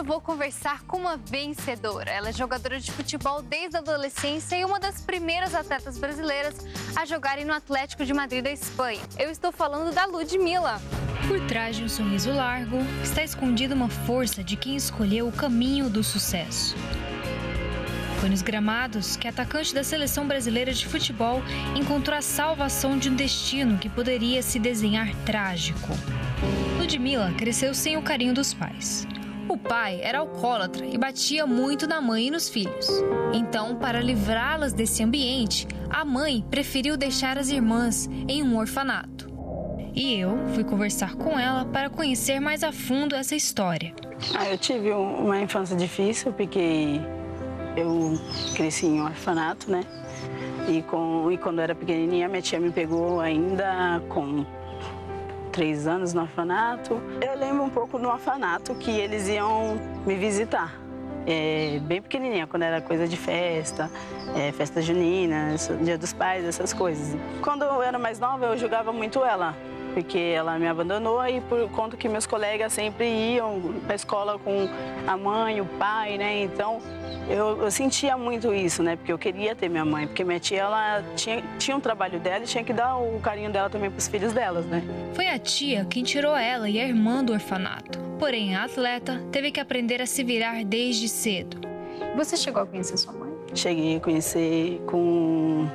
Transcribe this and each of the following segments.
eu vou conversar com uma vencedora. Ela é jogadora de futebol desde a adolescência e uma das primeiras atletas brasileiras a jogarem no Atlético de Madrid da Espanha. Eu estou falando da Ludmilla. Por trás de um sorriso largo, está escondida uma força de quem escolheu o caminho do sucesso. Foi nos gramados que a atacante da seleção brasileira de futebol encontrou a salvação de um destino que poderia se desenhar trágico. Ludmilla cresceu sem o carinho dos pais. O pai era alcoólatra e batia muito na mãe e nos filhos. Então, para livrá-las desse ambiente, a mãe preferiu deixar as irmãs em um orfanato. E eu fui conversar com ela para conhecer mais a fundo essa história. Eu tive uma infância difícil, porque eu cresci em um orfanato, né? E quando eu era pequenininha, minha tia me pegou ainda com 3 anos no orfanato. Eu lembro um pouco no orfanato que eles iam me visitar. Bem pequenininha, quando era coisa de festa, festa junina, Dia dos Pais, essas coisas. Quando eu era mais nova, eu jogava muito ela, porque ela me abandonou e por conta que meus colegas sempre iam para a escola com a mãe, o pai, né? Então, eu sentia muito isso, né? Porque eu queria ter minha mãe, porque minha tia, ela tinha um trabalho dela e tinha que dar o carinho dela também para os filhos delas, né? Foi a tia quem tirou ela e a irmã do orfanato. Porém, a atleta teve que aprender a se virar desde cedo. Você chegou a conhecer sua mãe? Cheguei a conhecer com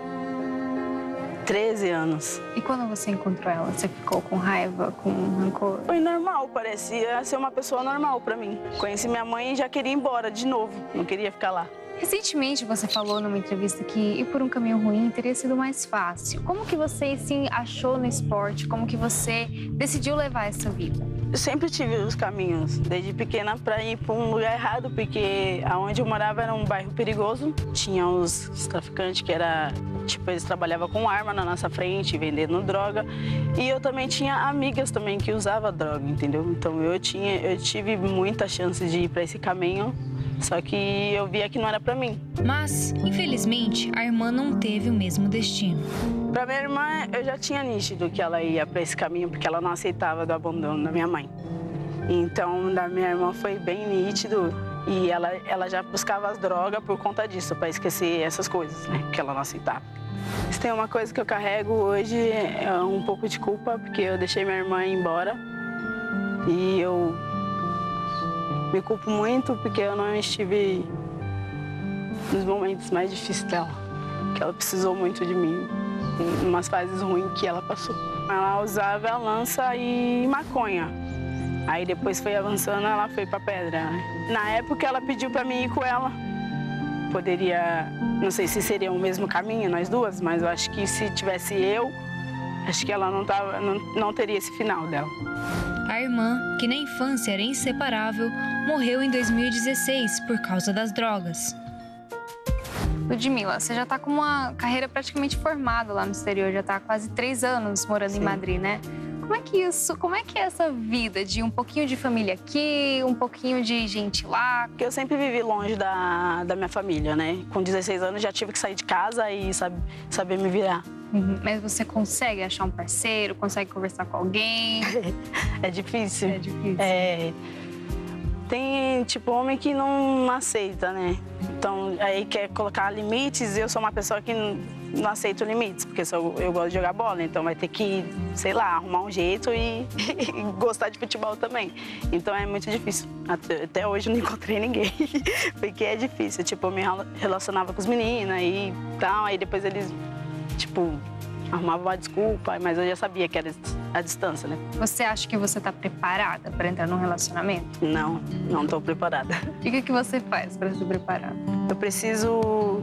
13 anos. E quando você encontrou ela, você ficou com raiva, com rancor? Foi normal, parecia ser uma pessoa normal pra mim. Conheci minha mãe e já queria ir embora de novo, não queria ficar lá. Recentemente você falou numa entrevista que ir por um caminho ruim teria sido mais fácil. Como que você se achou no esporte? Como que você decidiu levar essa vida? Eu sempre tive os caminhos, desde pequena, para ir para um lugar errado, porque aonde eu morava era um bairro perigoso. Tinha os traficantes que era, tipo, eles trabalhavam com arma na nossa frente, vendendo droga. E eu também tinha amigas também que usavam droga, entendeu? Então eu tive muita chance de ir para esse caminho, só que eu via que não era para mim. Mas, infelizmente, a irmã não teve o mesmo destino. Para minha irmã, eu já tinha nítido que ela ia para esse caminho, porque ela não aceitava do abandono da minha mãe. Então, da minha irmã foi bem nítido e ela já buscava as drogas por conta disso, para esquecer essas coisas, né, que ela não aceitava. Se tem uma coisa que eu carrego hoje, é um pouco de culpa, porque eu deixei minha irmã ir embora e eu me culpo muito porque eu não estive nos momentos mais difíceis dela, que ela precisou muito de mim, em umas fases ruins que ela passou. Ela usava a lança e maconha. Aí depois foi avançando, ela foi pra pedra, né? Na época ela pediu pra mim ir com ela. Poderia, não sei se seria o mesmo caminho, nós duas, mas eu acho que se tivesse eu, acho que ela não teria esse final dela. A irmã, que na infância era inseparável, morreu em 2016 por causa das drogas. Ludmilla, você já está com uma carreira praticamente formada lá no exterior, já está há quase 3 anos morando em Madrid, né? Como é que é essa vida de um pouquinho de família aqui, um pouquinho de gente lá? Porque eu sempre vivi longe da minha família, né? Com 16 anos já tive que sair de casa e saber me virar. Uhum. Mas você consegue achar um parceiro, consegue conversar com alguém? É difícil. É difícil. Tem, tipo, homem que não aceita, né? Então, aí quer colocar limites e eu sou uma pessoa que não aceito limites, porque eu gosto de jogar bola, então vai ter que, sei lá, arrumar um jeito e gostar de futebol também. Então é muito difícil. Até hoje eu não encontrei ninguém, porque é difícil. Tipo, eu me relacionava com os meninos e tal, aí depois eles, tipo, arrumavam uma desculpa, mas eu já sabia que era a distância, né? Você acha que você está preparada para entrar num relacionamento? Não estou preparada. E o que você faz para se preparar? Eu preciso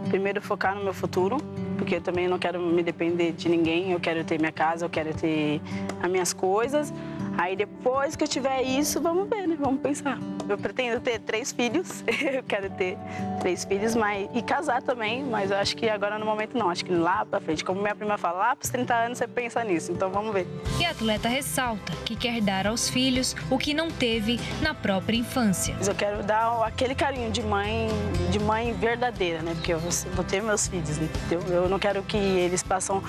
primeiro focar no meu futuro, porque eu também não quero me depender de ninguém. Eu quero ter minha casa, eu quero ter as minhas coisas. Aí depois que eu tiver isso, vamos ver, né? Vamos pensar. Eu pretendo ter 3 filhos, eu quero ter 3 filhos e casar também, mas eu acho que agora no momento não, acho que lá pra frente. Como minha prima fala, lá pros 30 anos você pensa nisso, então vamos ver. E a atleta ressalta que quer dar aos filhos o que não teve na própria infância. Eu quero dar aquele carinho de mãe verdadeira, né? Porque eu vou ter meus filhos, né? Eu não quero que eles passem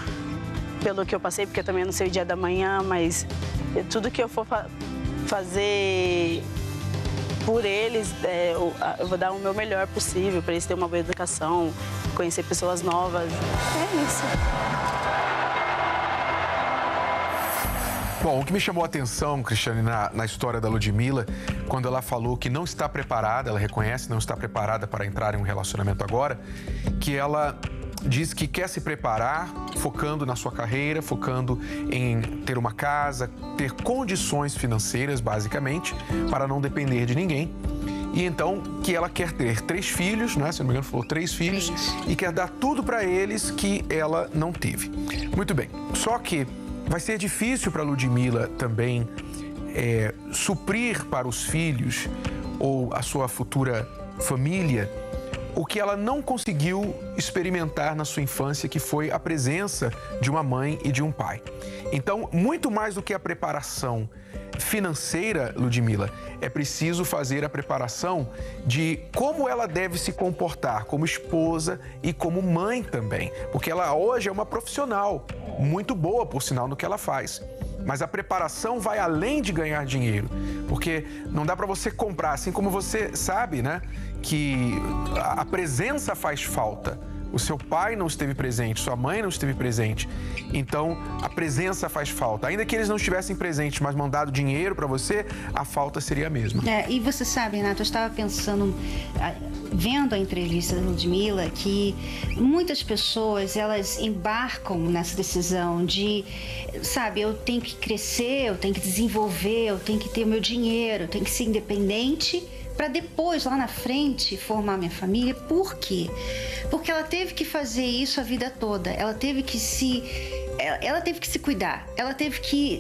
pelo que eu passei, porque eu também não sei o dia da manhã, mas tudo que eu for fazer por eles, eu vou dar o meu melhor possível para eles terem uma boa educação, conhecer pessoas novas. É isso. Bom, o que me chamou a atenção, Cristiane, na história da Ludmila, quando ela falou que não está preparada, ela reconhece, não está preparada para entrar em um relacionamento agora, que ela diz que quer se preparar, focando na sua carreira, focando em ter uma casa, ter condições financeiras, basicamente, para não depender de ninguém. E então, que ela quer ter 3 filhos, né? Se não me engano, falou 3 filhos, e quer dar tudo para eles que ela não teve. Muito bem, só que vai ser difícil para a Ludmila também suprir para os filhos ou a sua futura família o que ela não conseguiu experimentar na sua infância, que foi a presença de uma mãe e de um pai. Então, muito mais do que a preparação financeira, Ludmila, é preciso fazer a preparação de como ela deve se comportar como esposa e como mãe também, porque ela hoje é uma profissional muito boa, por sinal, no que ela faz. Mas a preparação vai além de ganhar dinheiro, porque não dá para você comprar, assim como você sabe, né, que a presença faz falta. O seu pai não esteve presente, sua mãe não esteve presente. Então, a presença faz falta. Ainda que eles não estivessem presentes, mas mandado dinheiro para você, a falta seria a mesma. E você sabe, Renato, eu estava pensando, vendo a entrevista da Ludmila, que muitas pessoas, elas embarcam nessa decisão de, sabe, eu tenho que crescer, eu tenho que desenvolver, eu tenho que ter o meu dinheiro, eu tenho que ser independente, para depois, lá na frente, formar minha família. Por quê? Porque ela teve que fazer isso a vida toda. Ela teve que se cuidar. Ela teve que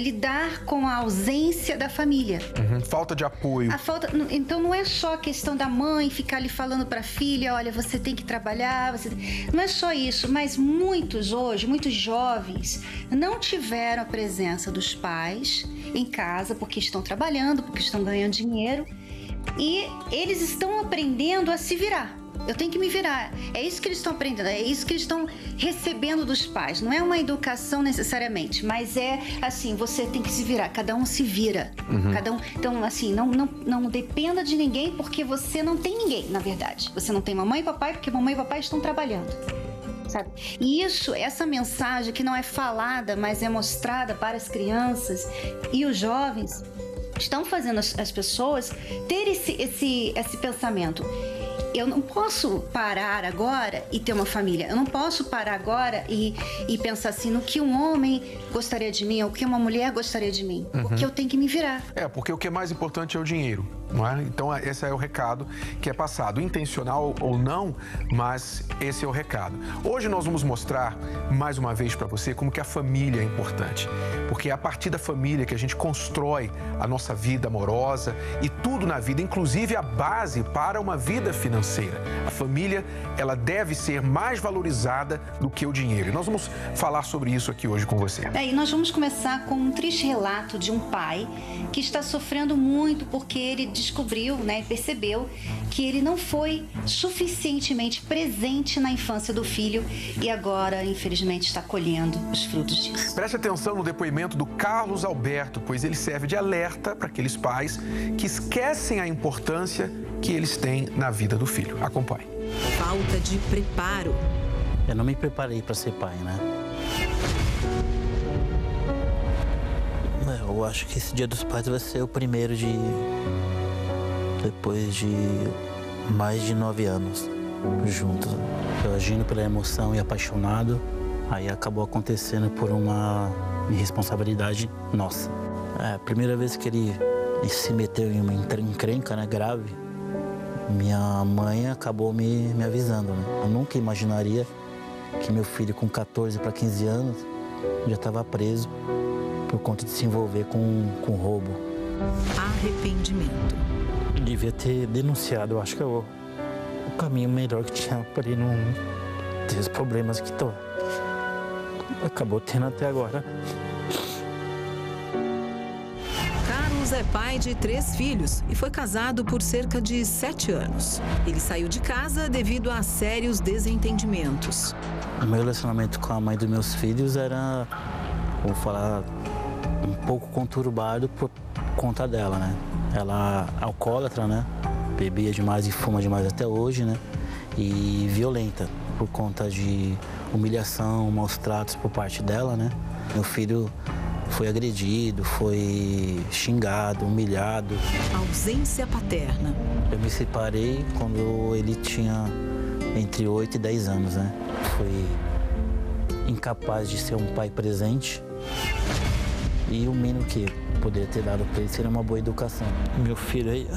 lidar com a ausência da família. Falta de apoio. Então, não é só a questão da mãe ficar ali falando para a filha, olha, você tem que trabalhar. Não é só isso, mas muitos jovens não tiveram a presença dos pais em casa porque estão trabalhando, porque estão ganhando dinheiro. E eles estão aprendendo a se virar. Eu tenho que me virar. É isso que eles estão aprendendo, é isso que eles estão recebendo dos pais. Não é uma educação necessariamente, mas é assim, você tem que se virar, cada um se vira. Cada um, então, assim, não dependa de ninguém, porque você não tem ninguém, na verdade. Você não tem mamãe e papai, porque mamãe e papai estão trabalhando. Sabe? E essa mensagem que não é falada, mas é mostrada para as crianças e os jovens, estão fazendo as pessoas ter esse pensamento. Eu não posso parar agora e ter uma família. Eu não posso parar agora e pensar assim no que um homem gostaria de mim ou o que uma mulher gostaria de mim. Porque eu tenho que me virar. Porque o que é mais importante é o dinheiro, não é? Então, esse é o recado que é passado, intencional ou não, mas esse é o recado. Hoje nós vamos mostrar, mais uma vez para você, como que a família é importante. Porque é a partir da família que a gente constrói a nossa vida amorosa e tudo na vida, inclusive a base para uma vida financeira. A família, ela deve ser mais valorizada do que o dinheiro. E nós vamos falar sobre isso aqui hoje com você. E nós vamos começar com um triste relato de um pai que está sofrendo muito porque ele descobriu, né, percebeu que ele não foi suficientemente presente na infância do filho e agora, infelizmente, está colhendo os frutos disso. Preste atenção no depoimento do Carlos Alberto, pois ele serve de alerta para aqueles pais que esquecem a importância que eles têm na vida do filho. Acompanhe. Falta de preparo. Eu não me preparei para ser pai, né? Eu acho que esse Dia dos Pais vai ser o primeiro depois de mais de 9 anos juntos. Eu agindo pela emoção e apaixonado, aí acabou acontecendo por uma irresponsabilidade nossa. A primeira vez que ele se meteu em uma encrenca, né, grave, minha mãe acabou me avisando, né? Eu nunca imaginaria que meu filho com 14 para 15 anos já estava preso por conta de se envolver com roubo. Arrependimento. Devia ter denunciado, eu acho que é o caminho melhor que tinha para ele não ter os problemas que acabou tendo até agora. Carlos é pai de 3 filhos e foi casado por cerca de 7 anos. Ele saiu de casa devido a sérios desentendimentos. O meu relacionamento com a mãe dos meus filhos era, vou falar, um pouco conturbado por conta dela, né? Ela é alcoólatra, né? Bebia demais e fuma demais até hoje, né? E violenta, por conta de humilhação, maus tratos por parte dela, né? Meu filho foi agredido, foi xingado, humilhado. Ausência paterna. Eu me separei quando ele tinha entre 8 e 10 anos, né? Foi incapaz de ser um pai presente. E o mínimo que eu poderia ter dado para ele seria uma boa educação. Meu filho aí,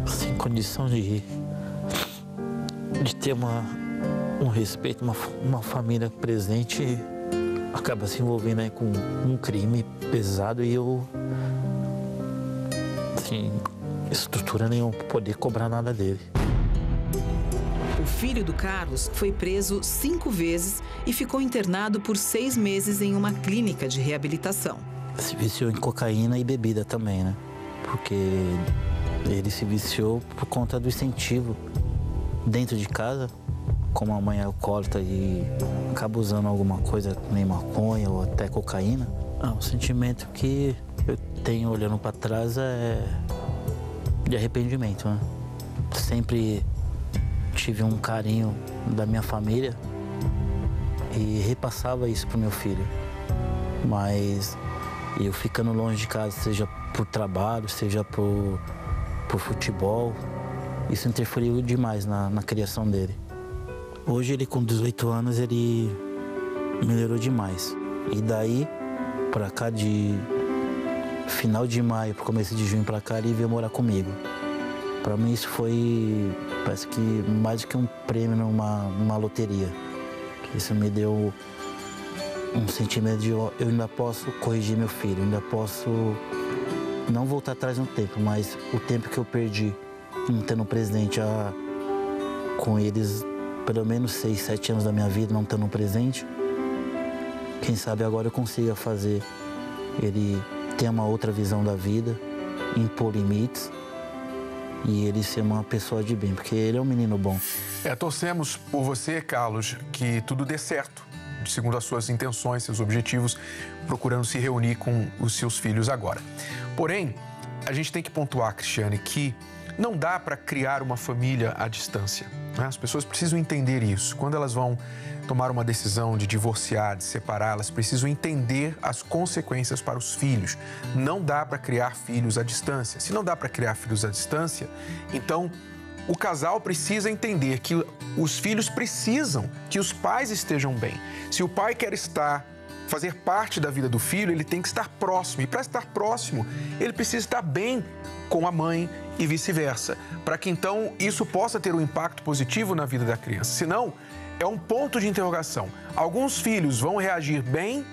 sem condição de ter um respeito, uma família presente, acaba se envolvendo aí com um crime pesado e eu, sem estrutura nenhuma para poder cobrar nada dele. O filho do Carlos foi preso 5 vezes e ficou internado por 6 meses em uma clínica de reabilitação. Se viciou em cocaína e bebida também, né? Porque ele se viciou por conta do incentivo dentro de casa, como a mãe é alcoólatra e acaba usando alguma coisa, nem maconha ou até cocaína. O sentimento que eu tenho olhando para trás é de arrependimento, né? Sempre tive um carinho da minha família e repassava isso pro meu filho. Mas eu ficando longe de casa, seja por trabalho, seja por futebol, isso interferiu demais na criação dele. Hoje ele com 18 anos, ele melhorou demais. E daí pra cá, de final de maio pro começo de junho pra cá, ele veio morar comigo. Pra mim isso foi, parece que mais do que um prêmio numa loteria. Isso me deu um sentimento de eu ainda posso corrigir meu filho, eu ainda posso não voltar atrás no tempo, mas o tempo que eu perdi não tendo presente com eles, pelo menos 6, 7 anos da minha vida não tendo presente, quem sabe agora eu consiga fazer ele ter uma outra visão da vida, impor limites e ele ser uma pessoa de bem, porque ele é um menino bom. Torcemos por você, Carlos, que tudo dê certo, segundo as suas intenções, seus objetivos, procurando se reunir com os seus filhos agora. Porém, a gente tem que pontuar, Cristiane, que não dá para criar uma família à distância, né? As pessoas precisam entender isso. Quando elas vão tomar uma decisão de divorciar, de separar, elas precisam entender as consequências para os filhos. Não dá para criar filhos à distância. Se não dá para criar filhos à distância, então o casal precisa entender que os filhos precisam que os pais estejam bem. Se o pai quer fazer parte da vida do filho, ele tem que estar próximo. E para estar próximo, ele precisa estar bem com a mãe e vice-versa, para que então isso possa ter um impacto positivo na vida da criança. Senão, é um ponto de interrogação. Alguns filhos vão reagir bem,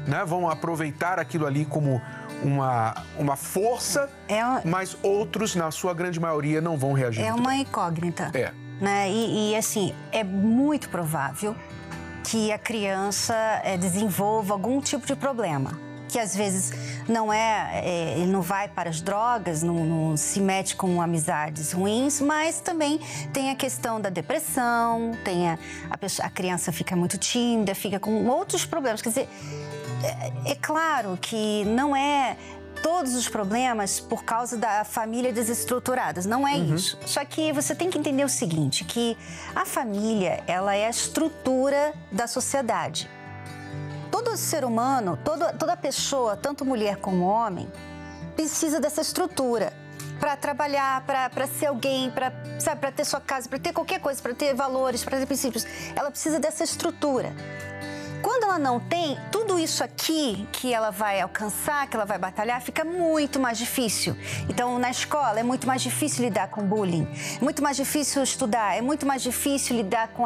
né? Vão aproveitar aquilo ali como uma força, mas outros, na sua grande maioria, não vão reagir. É uma incógnita. Né? E assim, é muito provável que a criança desenvolva algum tipo de problema. Que às vezes ele não vai para as drogas, não se mete com amizades ruins, mas também tem a questão da depressão, a criança fica muito tímida, fica com outros problemas. Quer dizer, é claro que não é todos os problemas por causa da família desestruturada, não é isso. Só que você tem que entender o seguinte, que a família, ela é a estrutura da sociedade. Todo ser humano, toda pessoa, tanto mulher como homem, precisa dessa estrutura para trabalhar, para ser alguém, para ter sua casa, para ter qualquer coisa, para ter valores, para ter princípios. Ela precisa dessa estrutura. Quando ela não tem, tudo isso aqui que ela vai alcançar, que ela vai batalhar, fica muito mais difícil. Então, na escola, é muito mais difícil lidar com bullying, é muito mais difícil estudar, é muito mais difícil lidar com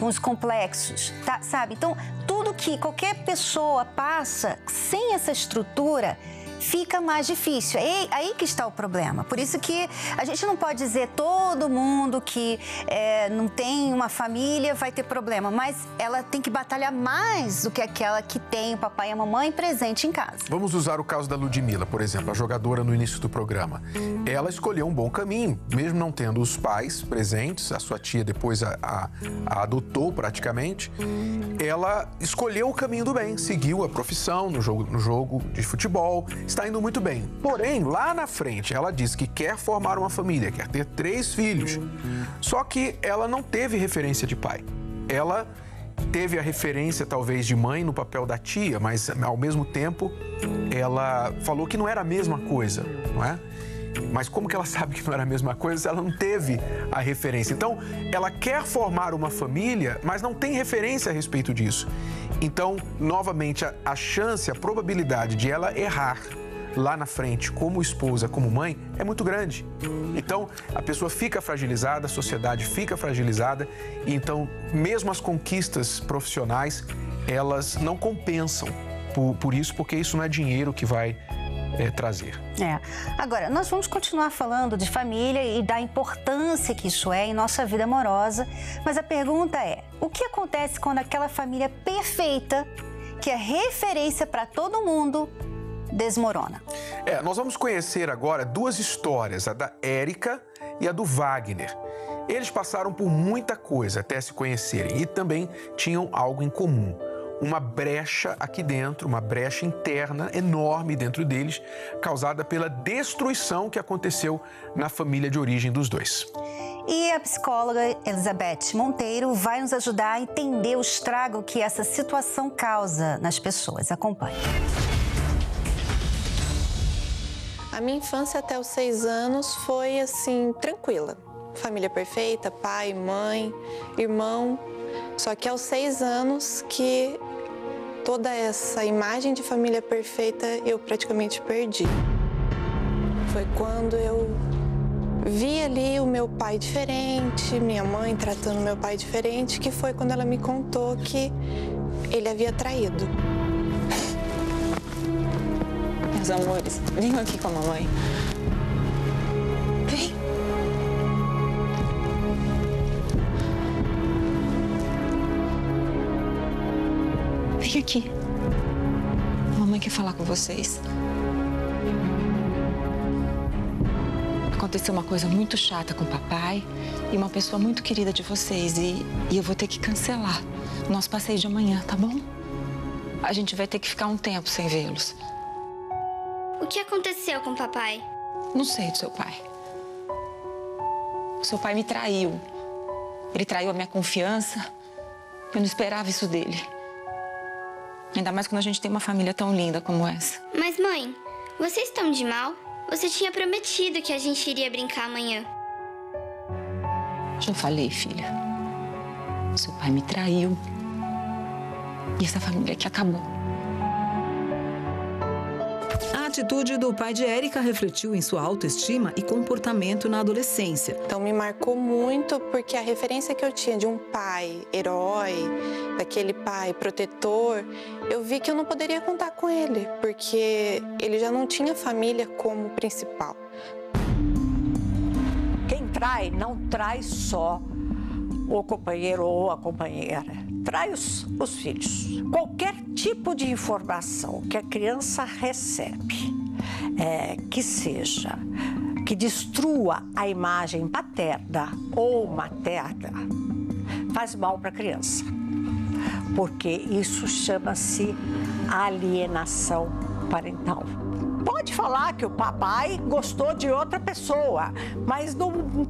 os complexos, tá? Sabe? Então, tudo que qualquer pessoa passa sem essa estrutura, fica mais difícil. É aí que está o problema. Por isso que a gente não pode dizer todo mundo que não tem uma família vai ter problema, mas ela tem que batalhar mais do que aquela que tem o papai e a mamãe presente em casa. Vamos usar o caso da Ludmila, por exemplo, a jogadora no início do programa. Ela escolheu um bom caminho, mesmo não tendo os pais presentes, a sua tia depois a adotou praticamente. Ela escolheu o caminho do bem, seguiu a profissão no jogo de futebol, está indo muito bem. Porém, lá na frente, ela diz que quer formar uma família, quer ter 3 filhos. Só que ela não teve referência de pai. Ela teve a referência, talvez, de mãe no papel da tia, mas, ao mesmo tempo, ela falou que não era a mesma coisa, não é? Mas como que ela sabe que não era a mesma coisa se ela não teve a referência? Então, ela quer formar uma família, mas não tem referência a respeito disso. Então, novamente, a chance, a probabilidade de ela errar lá na frente, como esposa, como mãe, é muito grande. Então, a pessoa fica fragilizada, a sociedade fica fragilizada, e então, mesmo as conquistas profissionais, elas não compensam por isso, porque isso não é dinheiro que vai trazer. Agora, nós vamos continuar falando de família e da importância que isso é em nossa vida amorosa, mas a pergunta é, o que acontece quando aquela família perfeita, que é referência para todo mundo, desmorona? Nós vamos conhecer agora 2 histórias, a da Érica e a do Wagner. Eles passaram por muita coisa até se conhecerem e também tinham algo em comum. Uma brecha aqui dentro, uma brecha interna enorme dentro deles, causada pela destruição que aconteceu na família de origem dos 2. E a psicóloga Elizabeth Monteiro vai nos ajudar a entender o estrago que essa situação causa nas pessoas. Acompanhe. A minha infância até os 6 anos foi, assim, tranquila. Família perfeita, pai, mãe, irmão. Só que aos 6 anos que toda essa imagem de família perfeita eu praticamente perdi. Foi quando eu vi ali o meu pai diferente, minha mãe tratando meu pai diferente, que foi quando ela me contou que ele havia traído. Meus amores, venham aqui com a mamãe. Vem. Vem aqui. A mamãe quer falar com vocês. Aconteceu uma coisa muito chata com o papai e uma pessoa muito querida de vocês. E eu vou ter que cancelar o nosso passeio de amanhã, tá bom? A gente vai ter que ficar um tempo sem vê-los. O que aconteceu com o papai? Não sei do seu pai. O seu pai me traiu. Ele traiu a minha confiança. Eu não esperava isso dele. Ainda mais quando a gente tem uma família tão linda como essa. Mas, mãe, vocês estão de mal? Você tinha prometido que a gente iria brincar amanhã. Já falei, filha. Seu pai me traiu. E essa família aqui acabou. A atitude do pai de Érica refletiu em sua autoestima e comportamento na adolescência. Então me marcou muito porque a referência que eu tinha de um pai herói, daquele pai protetor, eu vi que eu não poderia contar com ele, porque ele já não tinha família como principal. Quem trai, não trai só o companheiro ou a companheira. Trai os filhos. Qualquer tipo de informação que a criança recebe, que destrua a imagem paterna ou materna, faz mal para a criança. Porque isso chama-se alienação parental. Pode falar que o papai gostou de outra pessoa, mas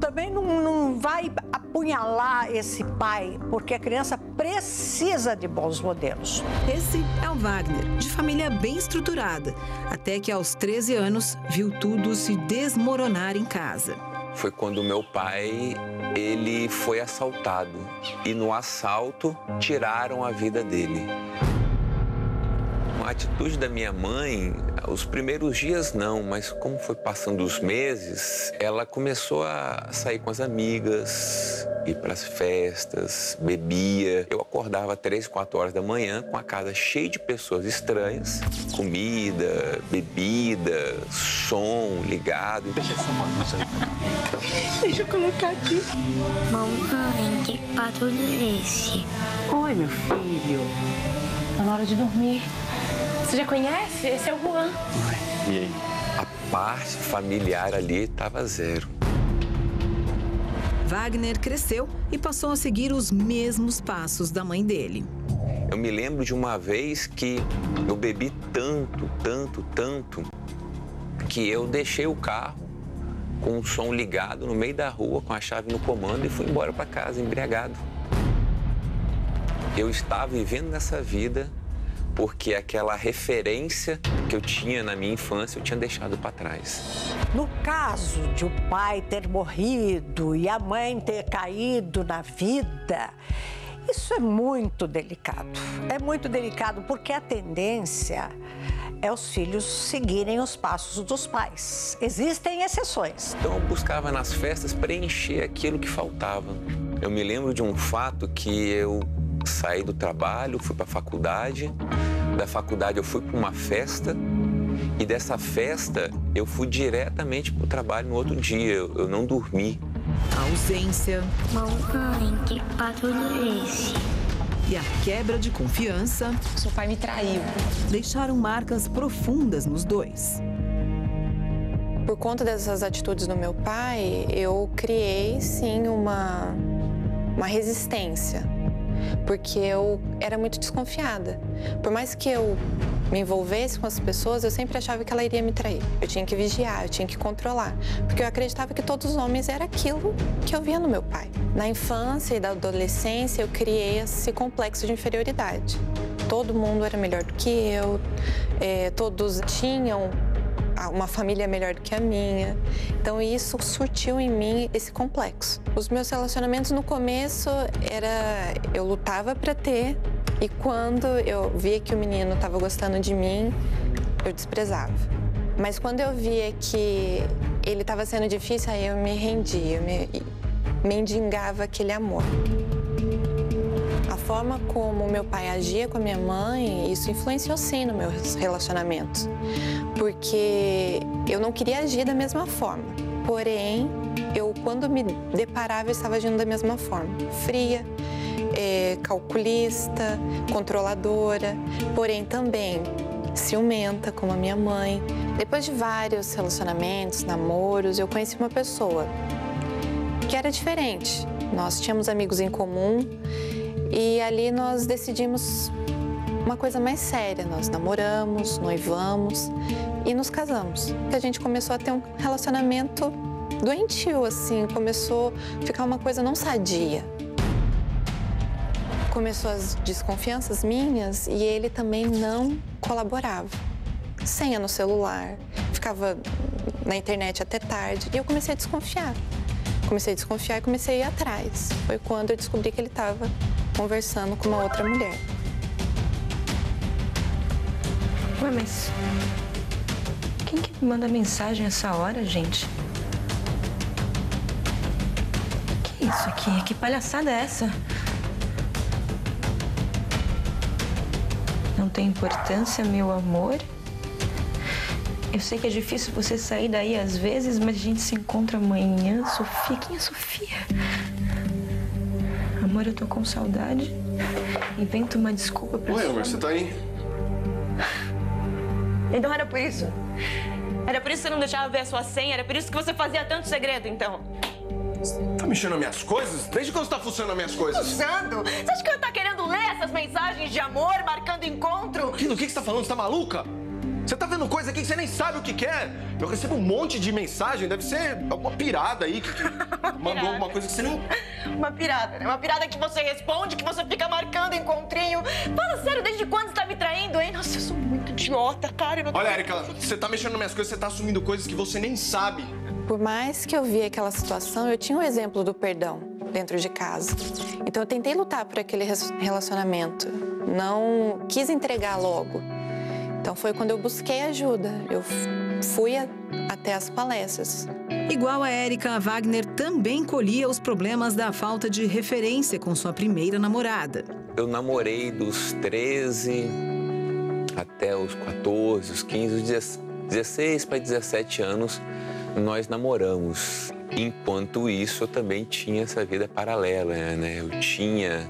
também não vai apunhalar esse pai, porque a criança precisa de bons modelos. Esse é o Wagner, de família bem estruturada, até que aos 13 anos viu tudo se desmoronar em casa. Foi quando meu pai, ele foi assaltado e no assalto tiraram a vida dele. A atitude da minha mãe, os primeiros dias não, mas como foi passando os meses, ela começou a sair com as amigas, ir para as festas, bebia. Eu acordava 3, 4 horas da manhã com a casa cheia de pessoas estranhas, comida, bebida, som ligado. Deixa essa bagunça aí. Deixa eu colocar aqui. Mamãe, que barulho é esse? Oi, meu filho. Tá na hora de dormir. Você já conhece? Esse é o Juan. E aí? A parte familiar ali estava zero. Wagner cresceu e passou a seguir os mesmos passos da mãe dele. Eu me lembro de uma vez que eu bebi tanto que eu deixei o carro com o som ligado no meio da rua, com a chave no comando e fui embora para casa, embriagado. Eu estava vivendo nessa vida porque aquela referência que eu tinha na minha infância eu tinha deixado para trás. No caso de o pai ter morrido e a mãe ter caído na vida, isso é muito delicado. É muito delicado porque a tendência é os filhos seguirem os passos dos pais. Existem exceções. Então eu buscava nas festas preencher aquilo que faltava. Eu me lembro de um fato que eu saí do trabalho, fui para a faculdade. Da faculdade eu fui para uma festa e dessa festa eu fui diretamente para o trabalho no outro dia. Eu não dormi. A ausência. Mamãe, que barulho é esse? E a quebra de confiança. Seu pai me traiu. Deixaram marcas profundas nos dois. Por conta dessas atitudes do meu pai, eu criei, sim, uma resistência. Porque eu era muito desconfiada. Por mais que eu me envolvesse com as pessoas, eu sempre achava que ela iria me trair. Eu tinha que vigiar, eu tinha que controlar. Porque eu acreditava que todos os homens eram aquilo que eu via no meu pai. Na infância e da adolescência, eu criei esse complexo de inferioridade. Todo mundo era melhor do que eu, todos tinham uma família melhor do que a minha. Então isso surtiu em mim esse complexo. Os meus relacionamentos no começo eu lutava para ter, e quando eu via que o menino estava gostando de mim, eu desprezava. Mas quando eu via que ele estava sendo difícil, aí eu me rendia, eu mendigava aquele amor. A forma como meu pai agia com a minha mãe, isso influenciou sim nos meus relacionamentos. Porque eu não queria agir da mesma forma. Porém, quando me deparava, eu estava agindo da mesma forma. Fria, calculista, controladora, porém também ciumenta, como a minha mãe. Depois de vários relacionamentos, namoros, eu conheci uma pessoa que era diferente. Nós tínhamos amigos em comum e ali nós decidimos uma coisa mais séria. Nós namoramos, noivamos e nos casamos. A gente começou a ter um relacionamento doentio, assim, começou a ficar uma coisa não sadia. Começou as desconfianças minhas e ele também não colaborava. Senha no celular, ficava na internet até tarde e eu comecei a desconfiar. Comecei a desconfiar e comecei a ir atrás. Foi quando eu descobri que ele estava conversando com uma outra mulher. Ué, mas quem que manda mensagem essa hora, gente? Que isso aqui? Que palhaçada é essa? Não tem importância, meu amor. Eu sei que é difícil você sair daí às vezes, mas a gente se encontra amanhã. Sofia, quem é Sofia? Amor, eu tô com saudade. Inventa uma desculpa pra Oi, amor, você tá aí? Então era por isso? Era por isso que você não deixava ver a sua senha? Era por isso que você fazia tanto segredo, então? Tá mexendo nas minhas coisas? Desde quando você tá fuçando nas minhas coisas? Fuçando? Você acha que eu tá querendo ler essas mensagens de amor, marcando encontro? Do que você tá falando? Você tá maluca? Você tá vendo coisa aqui que você nem sabe o que quer. Eu recebo um monte de mensagem, deve ser alguma pirada aí que mandou alguma coisa que você nem... Uma pirada, né? Uma pirada que você responde, que você fica marcando encontrinho. Fala sério, desde quando você tá me traindo, hein? Nossa, eu sou muito idiota, cara. Eu não tô... Olha, Érica, você tá mexendo nas minhas coisas, você tá assumindo coisas que você nem sabe. Por mais que eu via aquela situação, eu tinha um exemplo do perdão dentro de casa. Então eu tentei lutar por aquele relacionamento. Não quis entregar logo. Então foi quando eu busquei ajuda. Eu fui até as palestras. Igual a Érica, a Wagner também colhia os problemas da falta de referência com sua primeira namorada. Eu namorei dos 13 até os 14, os 15, os 16 para 17 anos, nós namoramos. Enquanto isso, eu também tinha essa vida paralela, né? Eu tinha...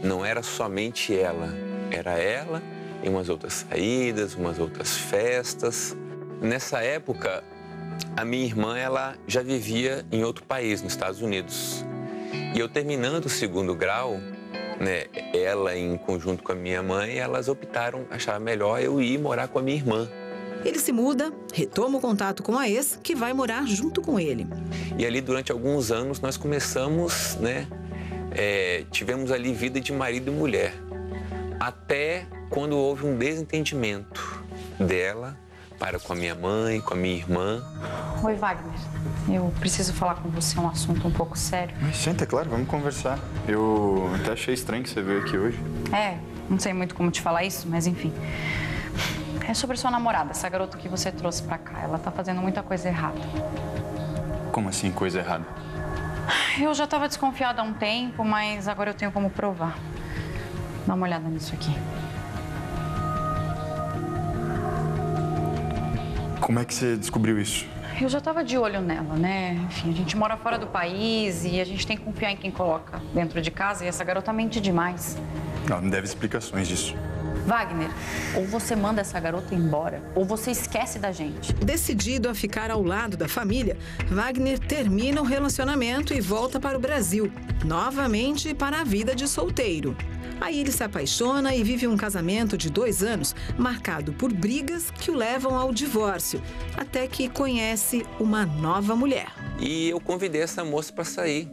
não era somente ela, era ela e umas outras saídas, umas outras festas. Nessa época, a minha irmã, ela já vivia em outro país, nos Estados Unidos. E eu terminando o 2º grau, né, ela em conjunto com a minha mãe, elas optaram, acharam melhor eu ir morar com a minha irmã. Ele se muda, retoma o contato com a ex, que vai morar junto com ele. E ali, durante alguns anos, nós começamos, né? Tivemos ali vida de marido e mulher. Até quando houve um desentendimento dela para com a minha mãe, com a minha irmã. Oi, Wagner. Eu preciso falar com você um assunto um pouco sério. Mas senta, é claro, vamos conversar. Eu até achei estranho que você veio aqui hoje. Não sei muito como te falar isso, mas enfim. É sobre sua namorada, essa garota que você trouxe pra cá. Ela tá fazendo muita coisa errada. Como assim, coisa errada? Eu já tava desconfiada há um tempo, mas agora eu tenho como provar. Dá uma olhada nisso aqui. Como é que você descobriu isso? Eu já tava de olho nela, né? Enfim, a gente mora fora do país e a gente tem que confiar em quem coloca dentro de casa e essa garota mente demais. Ela não deve explicações disso. Wagner, ou você manda essa garota embora, ou você esquece da gente. Decidido a ficar ao lado da família, Wagner termina o relacionamento e volta para o Brasil, novamente para a vida de solteiro. Aí ele se apaixona e vive um casamento de 2 anos, marcado por brigas que o levam ao divórcio, até que conhece uma nova mulher. E eu convidei essa moça para sair,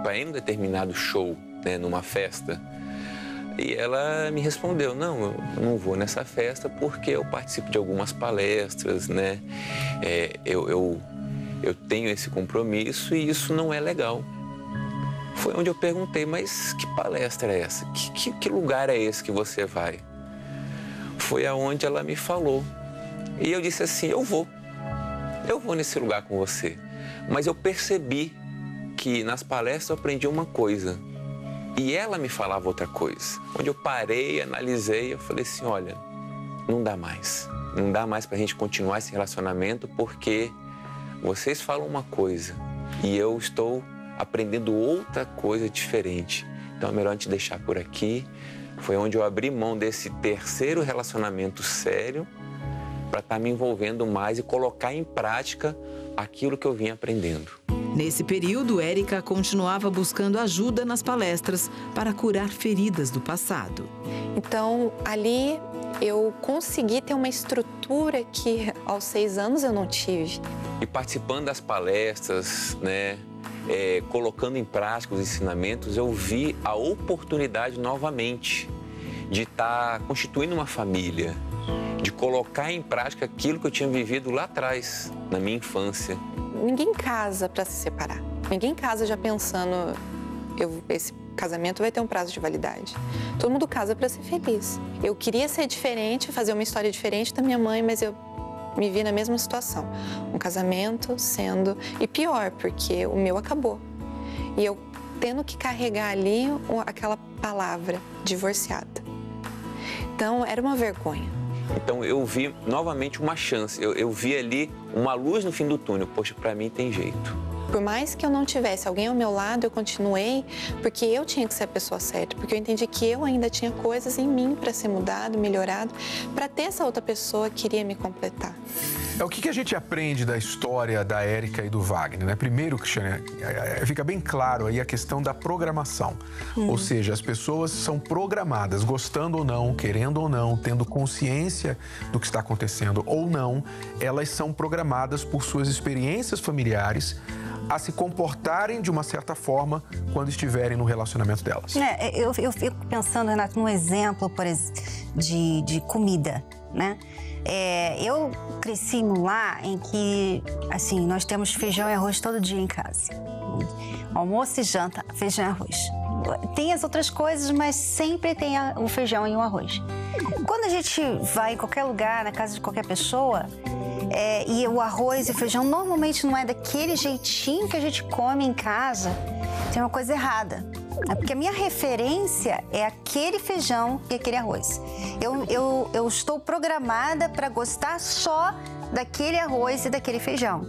para ir em um determinado show, né, numa festa. E ela me respondeu, não, eu não vou nessa festa porque eu participo de algumas palestras, né? Eu tenho esse compromisso e isso não é legal. Foi onde eu perguntei, mas que palestra é essa? Que lugar é esse que você vai? Foi aonde ela me falou. E eu disse assim, eu vou nesse lugar com você. Mas eu percebi que nas palestras eu aprendi uma coisa. E ela me falava outra coisa. Onde eu parei, analisei, eu falei assim, olha, não dá mais. Não dá mais pra gente continuar esse relacionamento porque vocês falam uma coisa e eu estou aprendendo outra coisa diferente. Então é melhor a gente deixar por aqui. Foi onde eu abri mão desse terceiro relacionamento sério para estar me envolvendo mais e colocar em prática aquilo que eu vinha aprendendo. Nesse período, Érica continuava buscando ajuda nas palestras para curar feridas do passado. Então, ali eu consegui ter uma estrutura que aos 6 anos eu não tive. E participando das palestras, né, colocando em prática os ensinamentos, eu vi a oportunidade novamente de estar constituindo uma família, de colocar em prática aquilo que eu tinha vivido lá atrás, na minha infância. Ninguém casa para se separar. Ninguém casa já pensando, esse casamento vai ter um prazo de validade. Todo mundo casa para ser feliz. Eu queria ser diferente, fazer uma história diferente da minha mãe, mas eu me vi na mesma situação. Um casamento sendo... E pior, porque o meu acabou. E eu tendo que carregar ali aquela palavra, divorciada. Então, era uma vergonha. Então, eu vi novamente uma chance. Eu vi ali uma luz no fim do túnel. Poxa, pra mim tem jeito. Por mais que eu não tivesse alguém ao meu lado, eu continuei porque eu tinha que ser a pessoa certa. Porque eu entendi que eu ainda tinha coisas em mim para ser mudado, melhorado, para ter essa outra pessoa que iria me completar. O que a gente aprende da história da Érica e do Wagner, né? Primeiro, Cristiane, fica bem claro aí a questão da programação. Ou seja, as pessoas são programadas, gostando ou não, querendo ou não, tendo consciência do que está acontecendo ou não, elas são programadas por suas experiências familiares a se comportarem de uma certa forma quando estiverem no relacionamento delas. Eu fico pensando, Renato, num exemplo, por exemplo, de comida, né? Eu cresci num lar em que, assim, nós temos feijão e arroz todo dia em casa. Almoço e janta, feijão e arroz. Tem as outras coisas, mas sempre tem o feijão e o arroz. Quando a gente vai em qualquer lugar, na casa de qualquer pessoa, e o arroz e o feijão normalmente não é daquele jeitinho que a gente come em casa, tem uma coisa errada. Porque a minha referência é aquele feijão e aquele arroz. Eu estou programada para gostar só daquele arroz e daquele feijão.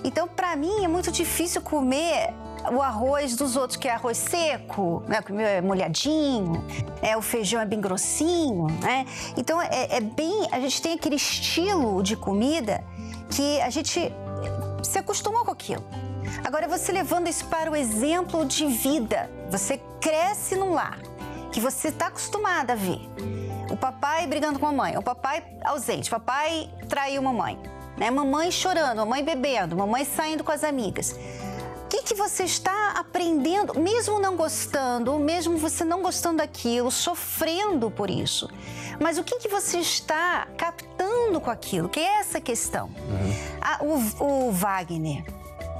Então, para mim, é muito difícil comer o arroz dos outros, que é arroz seco, né? O meu é molhadinho, o feijão é bem grossinho, né? Então, a gente tem aquele estilo de comida que a gente se acostumou com aquilo. Agora, você levando isso para o exemplo de vida, você cresce num lar que você está acostumada a ver. o papai brigando com a mamãe, o papai ausente, o papai traiu a mamãe, né? Mamãe chorando, mamãe bebendo, mamãe saindo com as amigas. O que você está aprendendo, mesmo não gostando, mesmo você não gostando daquilo, sofrendo por isso? Mas o que você está captando com aquilo? Que é essa questão. O Wagner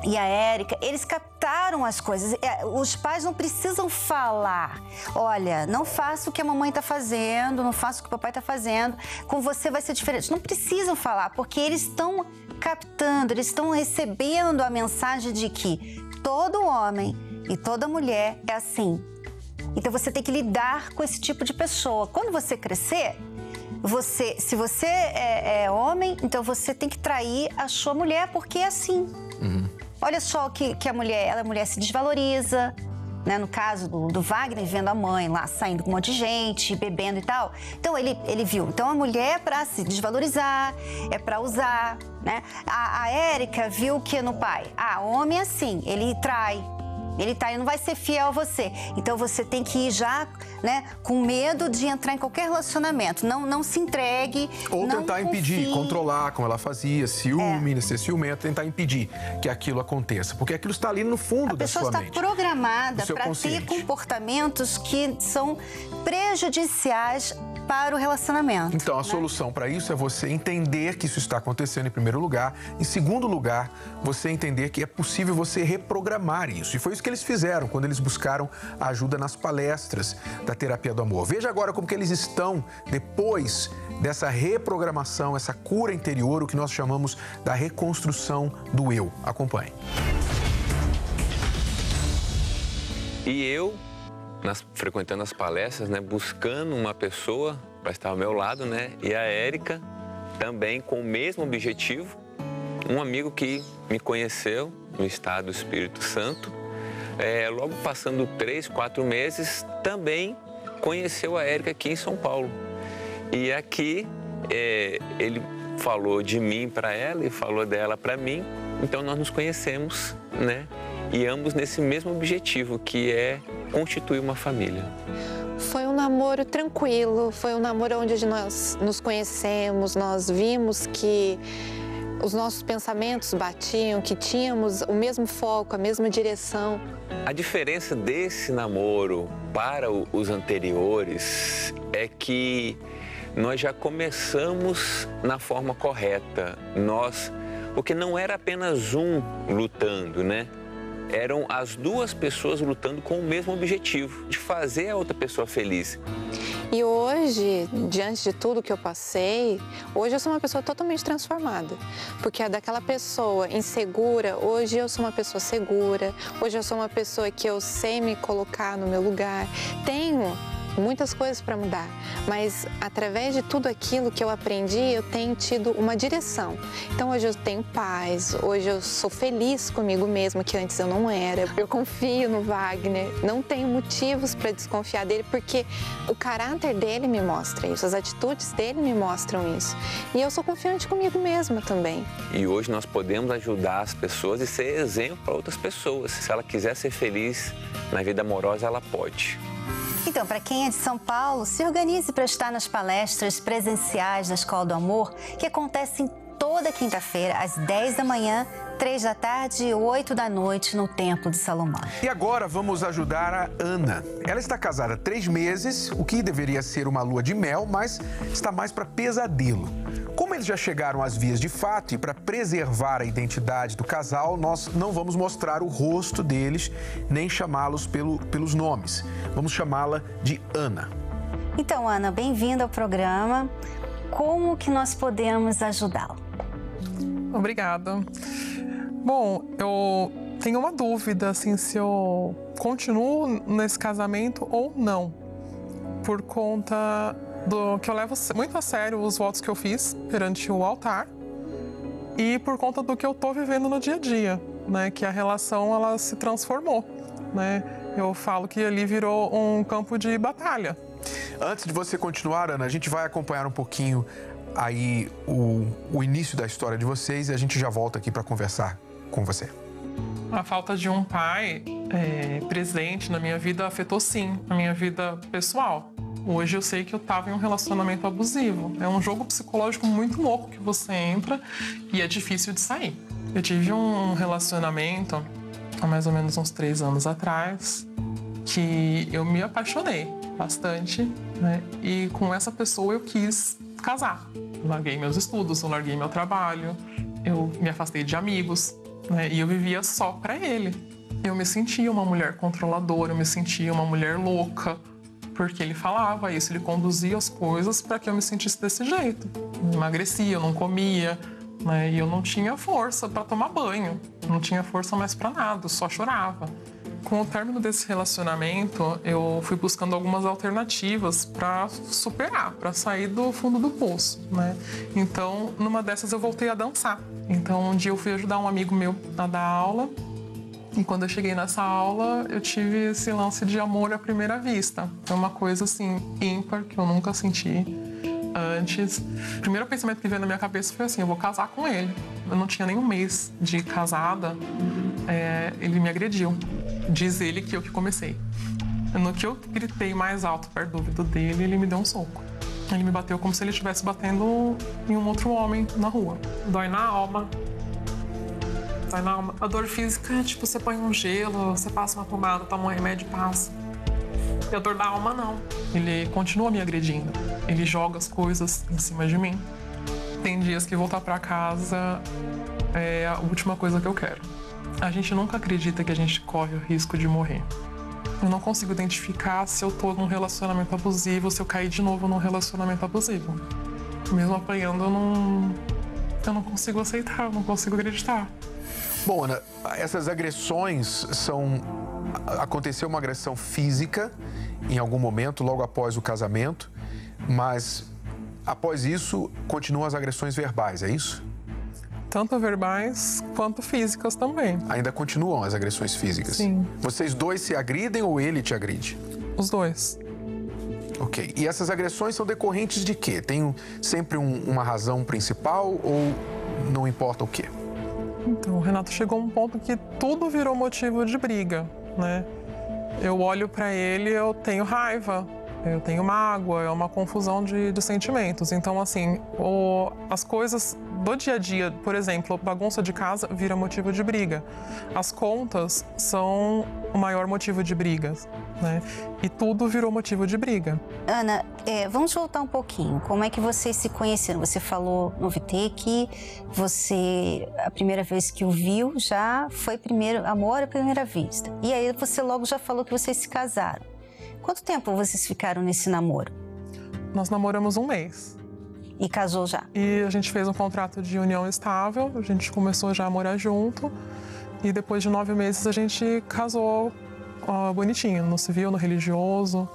e a Érica, eles captaram as coisas. Os pais não precisam falar. Olha, não faça o que a mamãe está fazendo, não faça o que o papai está fazendo. Com você vai ser diferente. Não precisam falar, porque eles estão captando, eles estão recebendo a mensagem de que todo homem e toda mulher é assim. Então você tem que lidar com esse tipo de pessoa. Quando você crescer, se você é homem, então você tem que trair a sua mulher, porque é assim. Olha só que a mulher se desvaloriza, né? No caso do Wagner, vendo a mãe lá saindo com um monte de gente, bebendo e tal. Então ele viu. Então a mulher é para se desvalorizar, é para usar, né? A Érica viu que no pai, homem é assim, ele trai. Ele não vai ser fiel a você. Então você tem que ir já, né, com medo de entrar em qualquer relacionamento. Não se entregue. Ou não tentar impedir, controlar, como ela fazia, ciúme, ser ciumento, tentar impedir que aquilo aconteça. Porque aquilo está ali no fundo da sua mente. A pessoa está programada para ter comportamentos que são prejudiciais para o relacionamento. Então, a solução para isso é você entender que isso está acontecendo em primeiro lugar. Em segundo lugar, você entender que é possível você reprogramar isso. E foi isso que eles fizeram quando eles buscaram ajuda nas palestras da Terapia do Amor. Veja agora como que eles estão depois dessa reprogramação, essa cura interior, o que nós chamamos da reconstrução do eu. Acompanhe. E eu, frequentando as palestras, né, buscando uma pessoa para estar ao meu lado, né, e a Érica também com o mesmo objetivo, um amigo que me conheceu no estado do Espírito Santo, logo passando 3, 4 meses, também conheceu a Érica aqui em São Paulo. E aqui ele falou de mim para ela e falou dela para mim, então nós nos conhecemos, né, e ambos nesse mesmo objetivo, que é constituir uma família. Foi um namoro tranquilo, foi um namoro onde nós nos conhecemos, nós vimos que os nossos pensamentos batiam, que tínhamos o mesmo foco, a mesma direção. A diferença desse namoro para os anteriores é que nós já começamos na forma correta. Porque não era apenas um lutando, né? Eram as duas pessoas lutando com o mesmo objetivo, de fazer a outra pessoa feliz. E hoje, diante de tudo que eu passei, hoje eu sou uma pessoa totalmente transformada. Porque daquela pessoa insegura, hoje eu sou uma pessoa segura, hoje eu sou uma pessoa que eu sei me colocar no meu lugar. Tenho muitas coisas para mudar, mas através de tudo aquilo que eu aprendi, eu tenho tido uma direção. Então hoje eu tenho paz, hoje eu sou feliz comigo mesma, que antes eu não era. Eu confio no Wagner, não tenho motivos para desconfiar dele, porque o caráter dele me mostra isso, as atitudes dele me mostram isso. E eu sou confiante comigo mesma também. E hoje nós podemos ajudar as pessoas e ser exemplo para outras pessoas. Se ela quiser ser feliz na vida amorosa, ela pode. Então, para quem é de São Paulo, se organize para estar nas palestras presenciais da Escola do Amor, que acontecem toda quinta-feira, às 10 da manhã, 3 da tarde e 8 da noite, no Templo de Salomão. E agora vamos ajudar a Ana. Ela está casada há 3 meses, o que deveria ser uma lua de mel, mas está mais para pesadelo. Como eles já chegaram às vias de fato e para preservar a identidade do casal, nós não vamos mostrar o rosto deles, nem chamá-los pelos nomes. Vamos chamá-la de Ana. Então, Ana, bem-vinda ao programa. Como que nós podemos ajudá-la? Obrigada. Bom, eu tenho uma dúvida, assim, se eu continuo nesse casamento ou não. Por conta do que eu levo muito a sério os votos que eu fiz perante o altar e por conta do que eu tô vivendo no dia a dia, né? Que a relação, ela se transformou, né? Eu falo que ali virou um campo de batalha. Antes de você continuar, Ana, a gente vai acompanhar um pouquinho aí o início da história de vocês e a gente já volta aqui para conversar com você. A falta de um pai presente na minha vida afetou sim a minha vida pessoal. Hoje eu sei que eu estava em um relacionamento abusivo. É um jogo psicológico muito louco que você entra e é difícil de sair. Eu tive um relacionamento há mais ou menos uns 3 anos atrás que eu me apaixonei bastante, né? E com essa pessoa eu quis casar. Eu larguei meus estudos, eu larguei meu trabalho, eu me afastei de amigos, né? E eu vivia só para ele. Eu me sentia uma mulher controladora, eu me sentia uma mulher louca, porque ele falava isso, ele conduzia as coisas para que eu me sentisse desse jeito. Eu emagrecia, eu não comia, né? E eu não tinha força para tomar banho, não tinha força mais para nada, eu só chorava. Com o término desse relacionamento, eu fui buscando algumas alternativas para superar, para sair do fundo do poço, né? Então, numa dessas eu voltei a dançar. Então, um dia eu fui ajudar um amigo meu a dar aula. E quando eu cheguei nessa aula, eu tive esse lance de amor à primeira vista. Foi uma coisa, assim, ímpar, que eu nunca senti antes. O primeiro pensamento que veio na minha cabeça foi assim, eu vou casar com ele. Eu não tinha nem um mês de casada, ele me agrediu. Diz ele que eu que comecei. No que eu gritei mais alto perto do ouvido dele, ele me deu um soco. Ele me bateu como se ele estivesse batendo em um outro homem na rua. Dói na alma. A dor física é tipo, você põe um gelo, você passa uma pomada, toma um remédio e passa. E a dor da alma, não. Ele continua me agredindo. Ele joga as coisas em cima de mim. Tem dias que voltar pra casa é a última coisa que eu quero. A gente nunca acredita que a gente corre o risco de morrer. Eu não consigo identificar se eu tô num relacionamento abusivo, se eu cair de novo num relacionamento abusivo. Mesmo apanhando, eu não consigo aceitar, eu não consigo acreditar. Bom, Ana, essas agressões aconteceu uma agressão física em algum momento, logo após o casamento, mas após isso continuam as agressões verbais, é isso? Tanto verbais quanto físicas também. Ainda continuam as agressões físicas? Sim. Vocês dois se agridem ou ele te agride? Os dois. Ok. E essas agressões são decorrentes de quê? Tem sempre uma razão principal ou não importa o quê? Então, o Renato chegou a um ponto que tudo virou motivo de briga, né? Eu olho pra ele, eu tenho raiva, eu tenho mágoa, é uma confusão de sentimentos. Então, assim, as coisas do dia a dia, por exemplo, bagunça de casa vira motivo de briga. As contas são o maior motivo de brigas, né? E tudo virou motivo de briga. Ana, vamos voltar um pouquinho. Como é que vocês se conheceram? Você falou no VT que a primeira vez que o viu já foi amor à primeira vista. E aí você logo já falou que vocês se casaram. Quanto tempo vocês ficaram nesse namoro? Nós namoramos 1 mês. E casou já? E a gente fez um contrato de união estável, a gente começou já a morar junto. E depois de 9 meses a gente casou bonitinho, no civil, no religioso.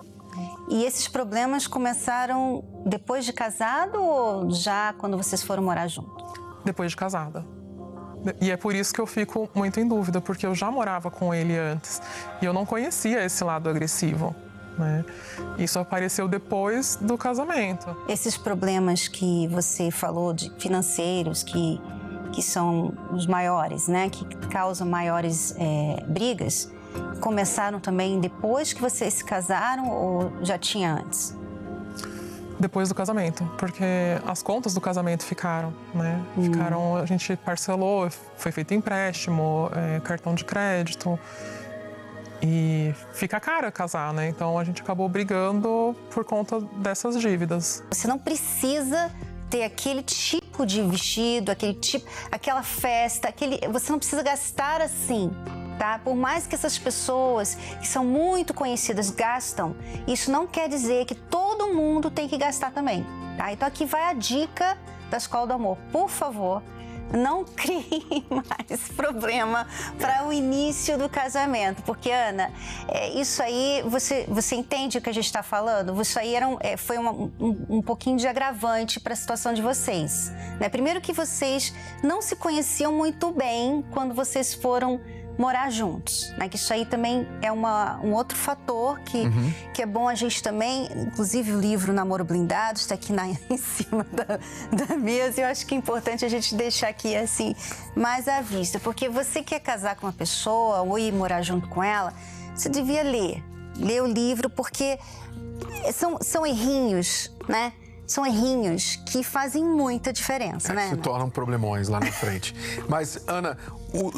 E esses problemas começaram depois de casado ou já quando vocês foram morar junto? Depois de casada. E é por isso que eu fico muito em dúvida, porque eu já morava com ele antes e eu não conhecia esse lado agressivo, né? Isso apareceu depois do casamento. Esses problemas que você falou de financeiros, que são os maiores, né? Que causam maiores brigas, começaram também depois que vocês se casaram ou já tinha antes? Depois do casamento, porque as contas do casamento ficaram, né? A gente parcelou, foi feito empréstimo, cartão de crédito. E fica caro casar, né? Então a gente acabou brigando por conta dessas dívidas. Você não precisa ter aquele tipo de vestido, aquela festa, você não precisa gastar assim, tá? Por mais que essas pessoas que são muito conhecidas gastam, isso não quer dizer que todo mundo tem que gastar também, tá? Então aqui vai a dica da Escola do Amor. Por favor, não crie mais problema para o início do casamento, porque, Ana, isso aí, você entende o que a gente está falando? Isso aí foi um pouquinho de agravante para a situação de vocês, né? Primeiro que vocês não se conheciam muito bem quando vocês foram morar juntos, né? Que isso aí também é um outro fator que é bom a gente também, inclusive o livro Namoro Blindado está aqui em cima da mesa, e eu acho que é importante a gente deixar aqui assim, mais à vista, porque você quer casar com uma pessoa ou ir morar junto com ela, você devia ler, ler o livro, porque são errinhos, né? São errinhos que fazem muita diferença, né? Se tornam problemões lá na frente. Mas, Ana,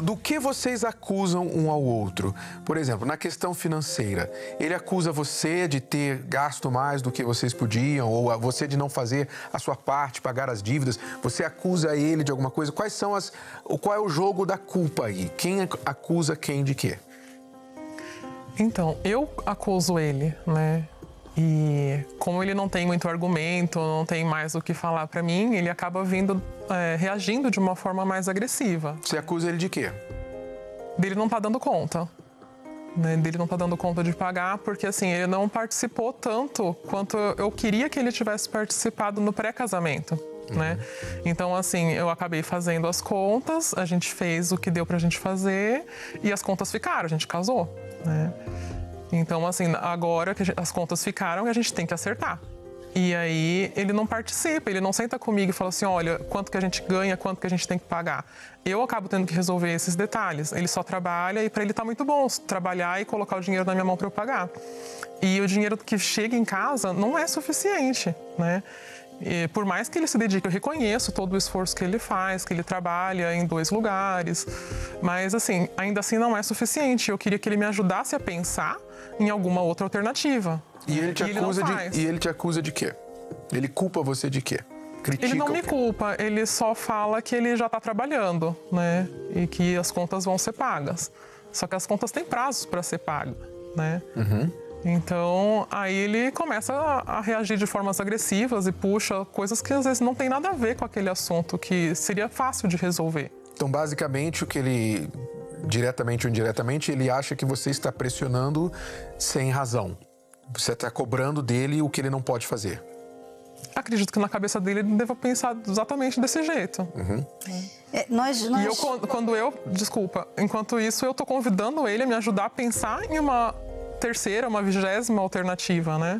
do que vocês acusam um ao outro? Por exemplo, na questão financeira, ele acusa você de ter gasto mais do que vocês podiam, ou você de não fazer a sua parte, pagar as dívidas. Você acusa ele de alguma coisa? Qual é o jogo da culpa aí? Quem acusa quem de quê? Então, eu acuso ele, né? E como ele não tem muito argumento, não tem mais o que falar pra mim, ele acaba reagindo de uma forma mais agressiva. Você acusa ele de quê? Dele não tá dando conta. Né? Dele não tá dando conta de pagar, porque assim, ele não participou tanto quanto eu queria que ele tivesse participado no pré-casamento. Né? Então, assim, eu acabei fazendo as contas, a gente fez o que deu pra gente fazer e as contas ficaram, a gente casou, né? Então, assim, agora que as contas ficaram, a gente tem que acertar. E aí, ele não participa, ele não senta comigo e fala assim, olha, quanto que a gente ganha, quanto que a gente tem que pagar. Eu acabo tendo que resolver esses detalhes. Ele só trabalha e para ele tá muito bom trabalhar e colocar o dinheiro na minha mão para eu pagar. E o dinheiro que chega em casa não é suficiente, né? E por mais que ele se dedique, eu reconheço todo o esforço que ele faz, que ele trabalha em 2 lugares, mas assim, ainda assim não é suficiente. Eu queria que ele me ajudasse a pensar em alguma outra alternativa. E ele te acusa de quê? Ele culpa você de quê? Critica ele não me culpa, ele só fala que ele já está trabalhando, né? E que as contas vão ser pagas. Só que as contas têm prazos para ser pagas, né? Então, aí ele começa a reagir de formas agressivas e puxa coisas que às vezes não tem nada a ver com aquele assunto, que seria fácil de resolver. Então, basicamente, o que ele, diretamente ou indiretamente, ele acha que você está pressionando sem razão. Você está cobrando dele o que ele não pode fazer. Acredito que na cabeça dele ele deva pensar exatamente desse jeito. E enquanto isso, eu estou convidando ele a me ajudar a pensar em uma terceira, uma 20ª alternativa, né?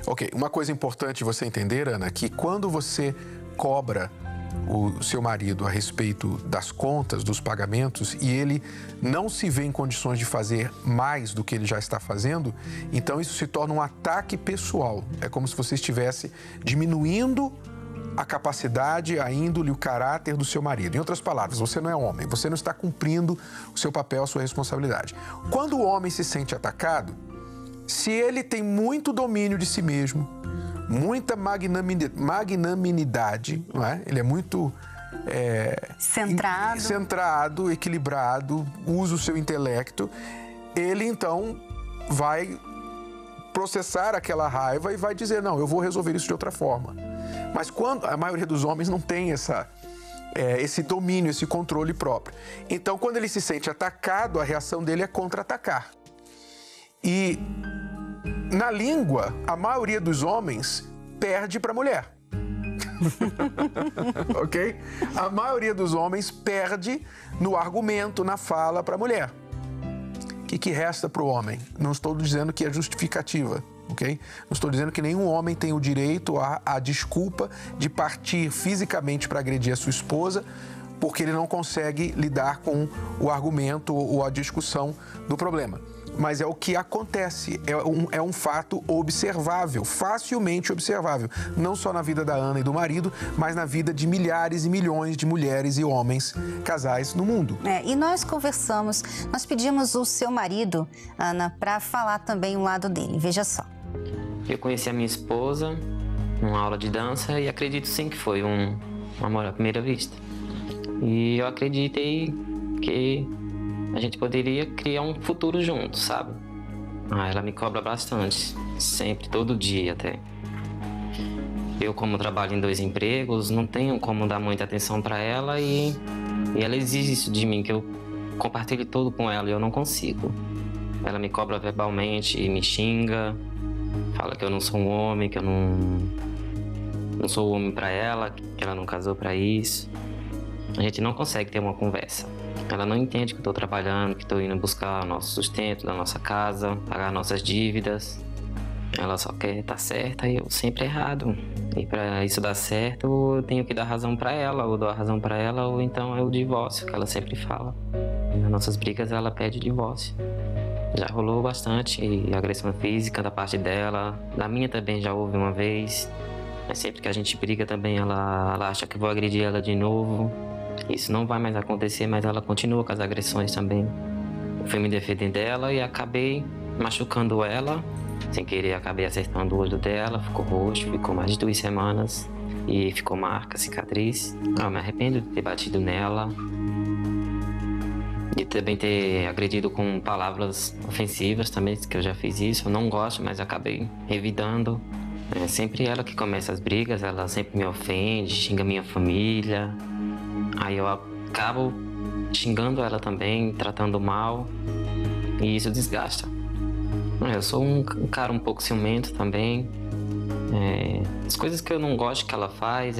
Ok, uma coisa importante você entender, Ana, que quando você cobra o seu marido a respeito das contas, dos pagamentos, e ele não se vê em condições de fazer mais do que ele já está fazendo, então isso se torna um ataque pessoal. É como se você estivesse diminuindo a capacidade, a índole, o caráter do seu marido. Em outras palavras, você não é homem, você não está cumprindo o seu papel, a sua responsabilidade. Quando o homem se sente atacado, se ele tem muito domínio de si mesmo, muita magnanimidade, não é? Ele é muito centrado, equilibrado, usa o seu intelecto, ele então vai processar aquela raiva e vai dizer, não, eu vou resolver isso de outra forma. Mas quando a maioria dos homens não tem esse domínio, esse controle próprio. Então, quando ele se sente atacado, a reação dele é contra-atacar. E na língua, a maioria dos homens perde para a mulher. Ok? A maioria dos homens perde no argumento, na fala para a mulher. O que resta para o homem? Não estou dizendo que é justificativa. Okay? Não estou dizendo que nenhum homem tem o direito à desculpa de partir fisicamente para agredir a sua esposa porque ele não consegue lidar com o argumento ou a discussão do problema. Mas é o que acontece, é um fato observável, facilmente observável, não só na vida da Ana e do marido, mas na vida de milhares e milhões de mulheres e homens, casais no mundo. E nós conversamos, nós pedimos o seu marido, Ana, para falar também o lado dele, veja só. Eu conheci a minha esposa numa aula de dança e acredito sim que foi um amor à primeira vista. E eu acreditei que a gente poderia criar um futuro juntos, sabe? Ela me cobra bastante, sempre, todo dia até. Eu, como trabalho em 2 empregos, não tenho como dar muita atenção para ela e ela exige isso de mim, que eu compartilhe tudo com ela e eu não consigo. Ela me cobra verbalmente e me xinga, fala que eu não sou um homem, que eu não sou homem para ela, que ela não casou para isso. A gente não consegue ter uma conversa. Ela não entende que eu estou trabalhando, que estou indo buscar o nosso sustento da nossa casa, pagar nossas dívidas. Ela só quer estar certa e eu sempre errado. E para isso dar certo, eu tenho que dar razão para ela, ou dou a razão para ela, ou então é o divórcio, que ela sempre fala. Nas nossas brigas, ela pede divórcio. Já rolou bastante agressão física da parte dela. Da minha também já houve uma vez. Mas sempre que a gente briga também, ela acha que eu vou agredir ela de novo. Isso não vai mais acontecer, mas ela continua com as agressões também. Eu fui me defender dela e acabei machucando ela. Sem querer, acabei acertando o olho dela. Ficou roxo, ficou mais de 2 semanas. E ficou marca, cicatriz. Eu me arrependo de ter batido nela. De também ter agredido com palavras ofensivas também, que eu já fiz isso. Eu não gosto, mas acabei revidando. É sempre ela que começa as brigas, ela sempre me ofende, xinga minha família. Aí eu acabo xingando ela também, tratando mal. E isso desgasta. Eu sou um cara um pouco ciumento também. As coisas que eu não gosto que ela faz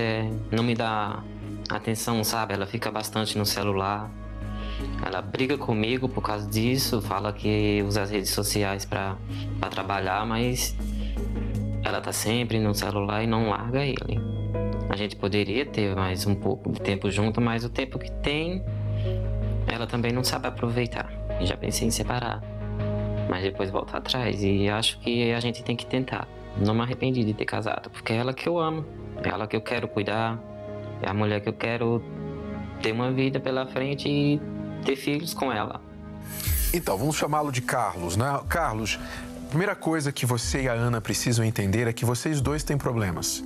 não me dá atenção, sabe? Ela fica bastante no celular. Ela briga comigo por causa disso, fala que usa as redes sociais para trabalhar, mas ela tá sempre no celular e não larga ele. A gente poderia ter mais um pouco de tempo junto, mas o tempo que tem, ela também não sabe aproveitar. Eu já pensei em separar, mas depois voltar atrás. E acho que a gente tem que tentar. Não me arrependi de ter casado, porque é ela que eu amo, é ela que eu quero cuidar, é a mulher que eu quero ter uma vida pela frente e ter filhos com ela. Então, vamos chamá-lo de Carlos, né? Carlos, a primeira coisa que você e a Ana precisam entender é que vocês dois têm problemas.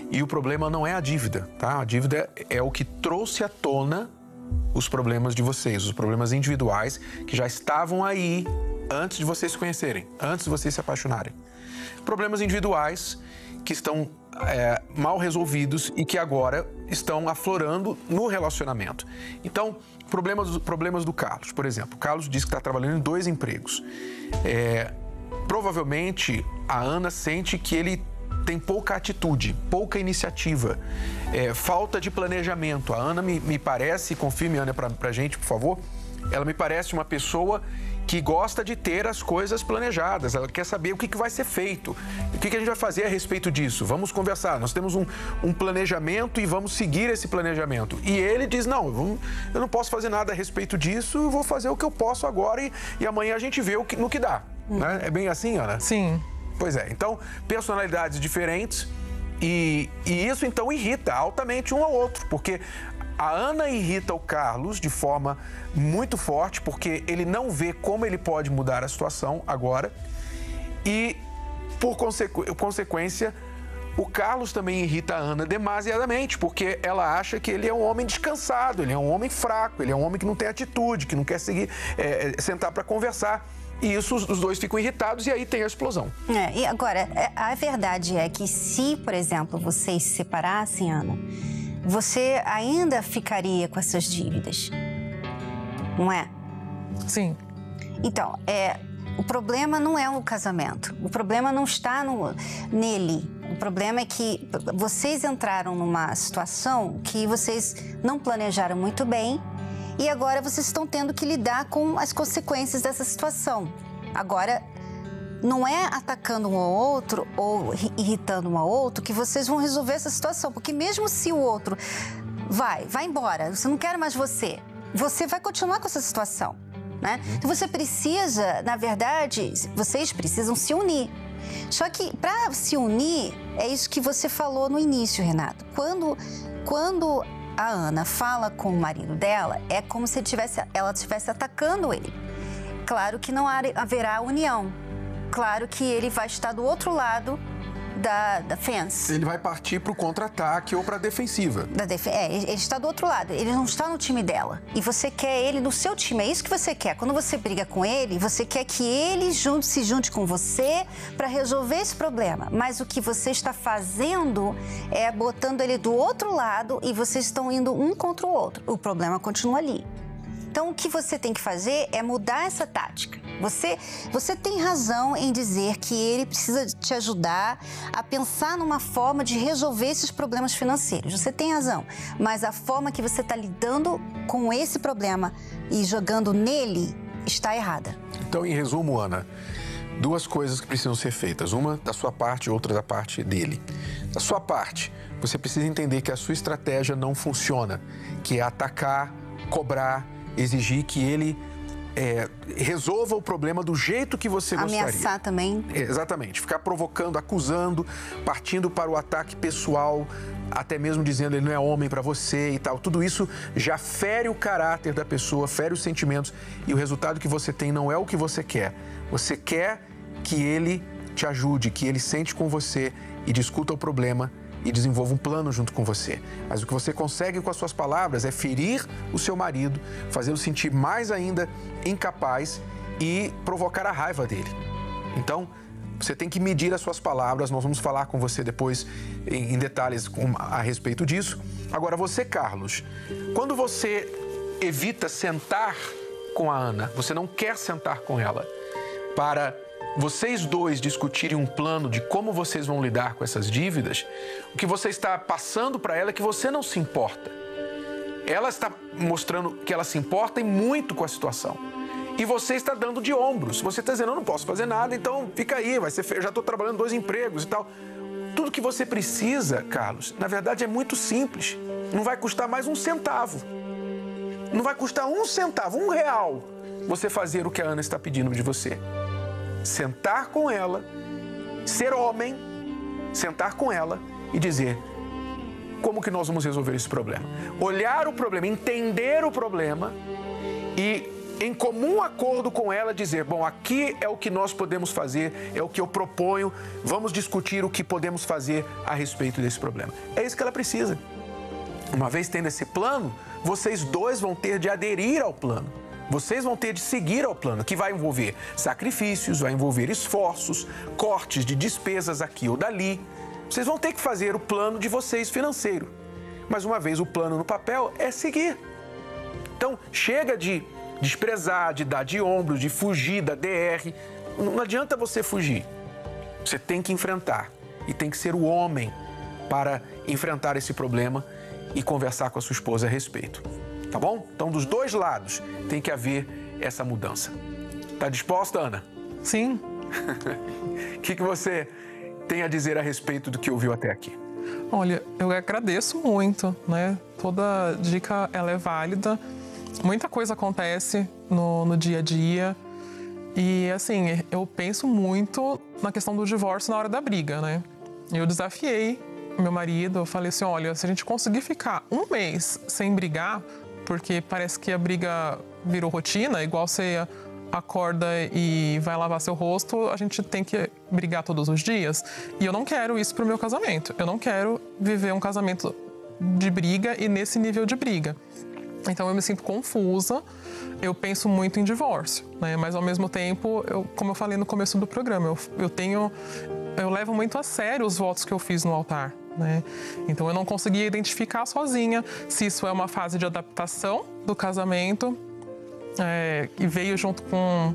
E o problema não é a dívida, tá? A dívida é o que trouxe à tona os problemas de vocês, os problemas individuais que já estavam aí antes de vocês se conhecerem, antes de vocês se apaixonarem. Problemas individuais que estão mal resolvidos e que agora estão aflorando no relacionamento. Então, problemas do Carlos, por exemplo. O Carlos diz que está trabalhando em 2 empregos. Provavelmente, a Ana sente que ele tem pouca atitude, pouca iniciativa, falta de planejamento. A Ana me parece, confirme, Ana, pra gente, por favor, ela me parece uma pessoa que gosta de ter as coisas planejadas, ela quer saber o que vai ser feito, o que a gente vai fazer a respeito disso, vamos conversar, nós temos um planejamento e vamos seguir esse planejamento. E ele diz, não, eu não posso fazer nada a respeito disso, eu vou fazer o que eu posso agora e amanhã a gente vê no que dá. Né? É bem assim, Ana? Sim. Pois é, então, personalidades diferentes e isso então irrita altamente um ao outro, porque a Ana irrita o Carlos de forma muito forte, porque ele não vê como ele pode mudar a situação agora. E, por consequência, o Carlos também irrita a Ana demasiadamente, porque ela acha que ele é um homem descansado, ele é um homem fraco, ele é um homem que não tem atitude, que não quer sentar para conversar. E isso, os dois ficam irritados e aí tem a explosão. E agora, a verdade é que se, por exemplo, vocês se separassem, Ana, você ainda ficaria com essas dívidas, não é? Sim. Então, o problema não é o casamento, o problema não está nele. O problema é que vocês entraram numa situação que vocês não planejaram muito bem e agora vocês estão tendo que lidar com as consequências dessa situação. Agora, não é atacando um ao outro ou irritando um ao outro que vocês vão resolver essa situação. Porque mesmo se o outro vai embora, você não quer mais você vai continuar com essa situação, né? Então você precisa, na verdade, vocês precisam se unir. Só que para se unir, é isso que você falou no início, Renato. Quando a Ana fala com o marido dela, é como se ela estivesse atacando ele. Claro que não haverá união. Claro que ele vai estar do outro lado da fence. Ele vai partir para o contra-ataque ou para a defensiva. Ele está do outro lado, ele não está no time dela. E você quer ele no seu time, é isso que você quer. Quando você briga com ele, você quer que ele se junte com você para resolver esse problema. Mas o que você está fazendo é botando ele do outro lado e vocês estão indo um contra o outro. O problema continua ali. Então, o que você tem que fazer é mudar essa tática. Você tem razão em dizer que ele precisa te ajudar a pensar numa forma de resolver esses problemas financeiros. Você tem razão, mas a forma que você está lidando com esse problema e jogando nele está errada. Então, em resumo, Ana, 2 coisas que precisam ser feitas. Uma da sua parte e outra da parte dele. Da sua parte, você precisa entender que a sua estratégia não funciona, que é atacar, cobrar, exigir que ele resolva o problema do jeito que você gostaria. Ameaçar também. Exatamente. Ficar provocando, acusando, partindo para o ataque pessoal, até mesmo dizendo ele não é homem para você e tal. Tudo isso já fere o caráter da pessoa, fere os sentimentos e o resultado que você tem não é o que você quer. Você quer que ele te ajude, que ele sente com você e discuta o problema e desenvolva um plano junto com você. Mas o que você consegue com as suas palavras é ferir o seu marido, fazê-lo sentir mais ainda incapaz e provocar a raiva dele. Então, você tem que medir as suas palavras, nós vamos falar com você depois em detalhes a respeito disso. Agora, você, Carlos, quando você evita sentar com a Ana, você não quer sentar com ela para vocês dois discutirem um plano de como vocês vão lidar com essas dívidas, o que você está passando para ela é que você não se importa. Ela está mostrando que ela se importa e muito com a situação. E você está dando de ombros. Você está dizendo, eu não posso fazer nada, então fica aí, eu já estou trabalhando 2 empregos e tal. Tudo que você precisa, Carlos, na verdade é muito simples. Não vai custar mais 1 centavo. Não vai custar 1 centavo, R$1, você fazer o que a Ana está pedindo de você. Sentar com ela, ser homem, sentar com ela e dizer como que nós vamos resolver esse problema. Olhar o problema, entender o problema e, em comum acordo com ela, dizer, bom, aqui é o que nós podemos fazer, é o que eu proponho, vamos discutir o que podemos fazer a respeito desse problema. É isso que ela precisa. Uma vez tendo esse plano, vocês dois vão ter de aderir ao plano. Vocês vão ter de seguir ao plano, que vai envolver sacrifícios, vai envolver esforços, cortes de despesas aqui ou dali. Vocês vão ter que fazer o plano de vocês financeiro. Mas uma vez o plano no papel, é seguir. Então, chega de desprezar, de dar de ombros, de fugir da DR. Não adianta você fugir. Você tem que enfrentar. E tem que ser o homem para enfrentar esse problema e conversar com a sua esposa a respeito. Tá bom? Então, dos dois lados, tem que haver essa mudança. Tá disposta, Ana? Sim. O que você tem a dizer a respeito do que ouviu até aqui? Olha, eu agradeço muito, né? Toda dica, ela é válida. Muita coisa acontece no dia a dia. E, assim, eu penso muito na questão do divórcio na hora da briga, né? Eu desafiei meu marido, eu falei assim, olha, se a gente conseguir ficar 1 mês sem brigar, porque parece que a briga virou rotina, igual você acorda e vai lavar seu rosto, a gente tem que brigar todos os dias. E eu não quero isso pro meu casamento. Eu não quero viver um casamento de briga e nesse nível de briga. Então eu me sinto confusa, eu penso muito em divórcio, né? Mas ao mesmo tempo, como eu falei no começo do programa, eu levo muito a sério os votos que eu fiz no altar, né? Então eu não conseguia identificar sozinha se isso é uma fase de adaptação do casamento e veio junto com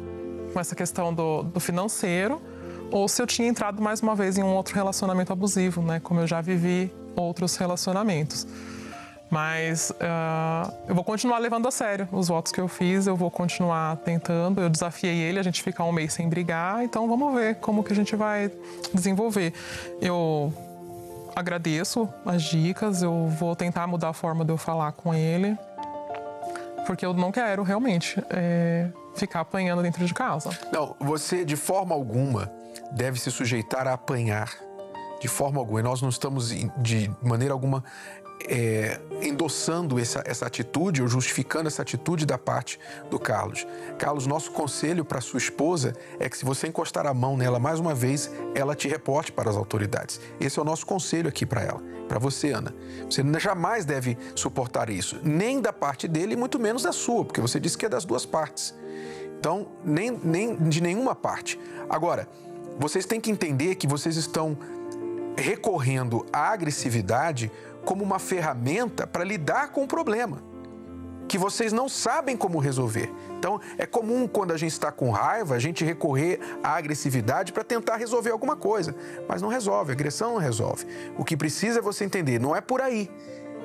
essa questão do financeiro, ou se eu tinha entrado mais uma vez em um outro relacionamento abusivo, né? Como eu já vivi outros relacionamentos. Mas eu vou continuar levando a sério os votos que eu fiz, eu vou continuar tentando. Eu desafiei ele, a gente ficar 1 mês sem brigar, então vamos ver como que a gente vai desenvolver. Eu agradeço as dicas, eu vou tentar mudar a forma de eu falar com ele, porque eu não quero realmente ficar apanhando dentro de casa. Não, você de forma alguma deve se sujeitar a apanhar, de forma alguma. E nós não estamos de maneira alguma endossando essa atitude ou justificando essa atitude da parte do Carlos. Carlos, nosso conselho para sua esposa é que se você encostar a mão nela mais uma vez, ela te reporte para as autoridades. Esse é o nosso conselho aqui para ela, para você, Ana. Você jamais deve suportar isso, nem da parte dele e muito menos da sua, porque você disse que é das duas partes. Então, nem de nenhuma parte. Agora, vocês têm que entender que vocês estão recorrendo à agressividade como uma ferramenta para lidar com o problema, que vocês não sabem como resolver. Então, é comum, quando a gente está com raiva, a gente recorrer à agressividade para tentar resolver alguma coisa, mas não resolve, a agressão não resolve. O que precisa é você entender, não é por aí.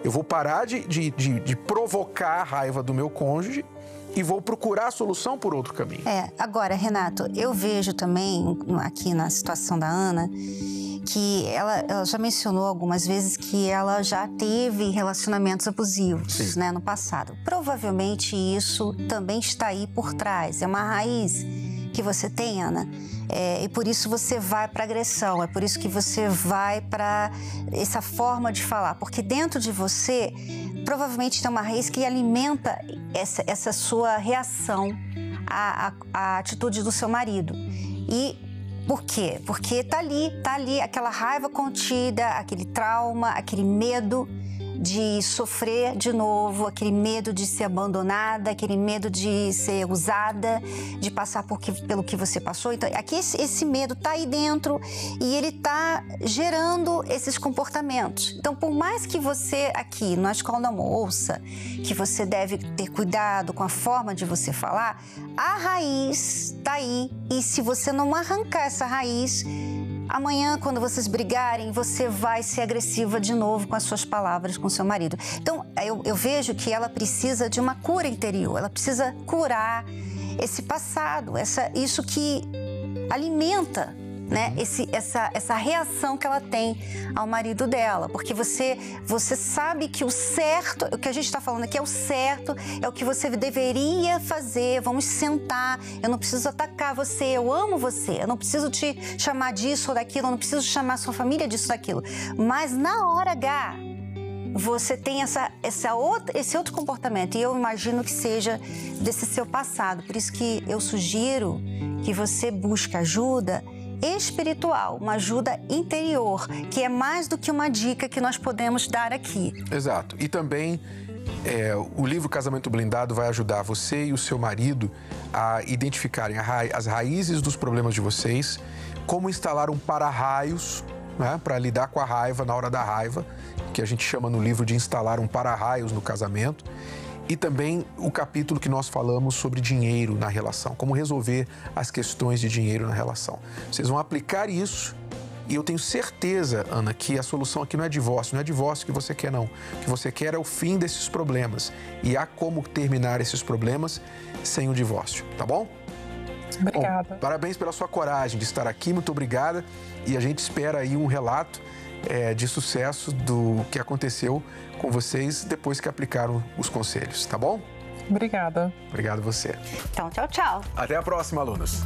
Eu vou parar de provocar a raiva do meu cônjuge e vou procurar a solução por outro caminho. Agora, Renato, eu vejo também, aqui na situação da Ana, que ela já mencionou algumas vezes que ela já teve relacionamentos abusivos, né, no passado. Provavelmente isso também está aí por trás. É uma raiz que você tem, Ana. E por isso você vai para agressão, é por isso que você vai para essa forma de falar, porque dentro de você provavelmente tem uma raiz que alimenta essa sua reação à atitude do seu marido. E por quê? Porque tá ali aquela raiva contida, aquele trauma, aquele medo de sofrer de novo, aquele medo de ser abandonada, aquele medo de ser usada, de passar pelo que você passou. Então, aqui esse medo tá aí dentro e ele tá gerando esses comportamentos. Então, por mais que você aqui, na Escola do Amor, ouça que você deve ter cuidado com a forma de você falar, a raiz tá aí e se você não arrancar essa raiz, amanhã, quando vocês brigarem, você vai ser agressiva de novo com as suas palavras com seu marido. Então, eu vejo que ela precisa de uma cura interior. Ela precisa curar esse passado, isso que alimenta, né, essa reação que ela tem ao marido dela. Porque você sabe que o certo, o que a gente está falando aqui é o certo, é o que você deveria fazer. Vamos sentar, eu não preciso atacar você, eu amo você, eu não preciso te chamar disso ou daquilo, eu não preciso chamar sua família disso ou daquilo. Mas na hora H, você tem esse outro comportamento e eu imagino que seja desse seu passado. Por isso que eu sugiro que você busque ajuda espiritual, uma ajuda interior, que é mais do que uma dica que nós podemos dar aqui. Exato. E também o livro Casamento Blindado vai ajudar você e o seu marido a identificarem as raízes dos problemas de vocês, como instalar um para-raios, né, para lidar com a raiva na hora da raiva, que a gente chama no livro de instalar um para-raios no casamento. E também o capítulo que nós falamos sobre dinheiro na relação, como resolver as questões de dinheiro na relação. Vocês vão aplicar isso e eu tenho certeza, Ana, que a solução aqui não é divórcio que você quer não. O que você quer é o fim desses problemas e há como terminar esses problemas sem o divórcio, tá bom? Obrigada. Bom, parabéns pela sua coragem de estar aqui, muito obrigada e a gente espera aí um relato de sucesso do que aconteceu com vocês depois que aplicaram os conselhos, tá bom? Obrigada. Obrigado você. Então, tchau, tchau. Até a próxima, alunos.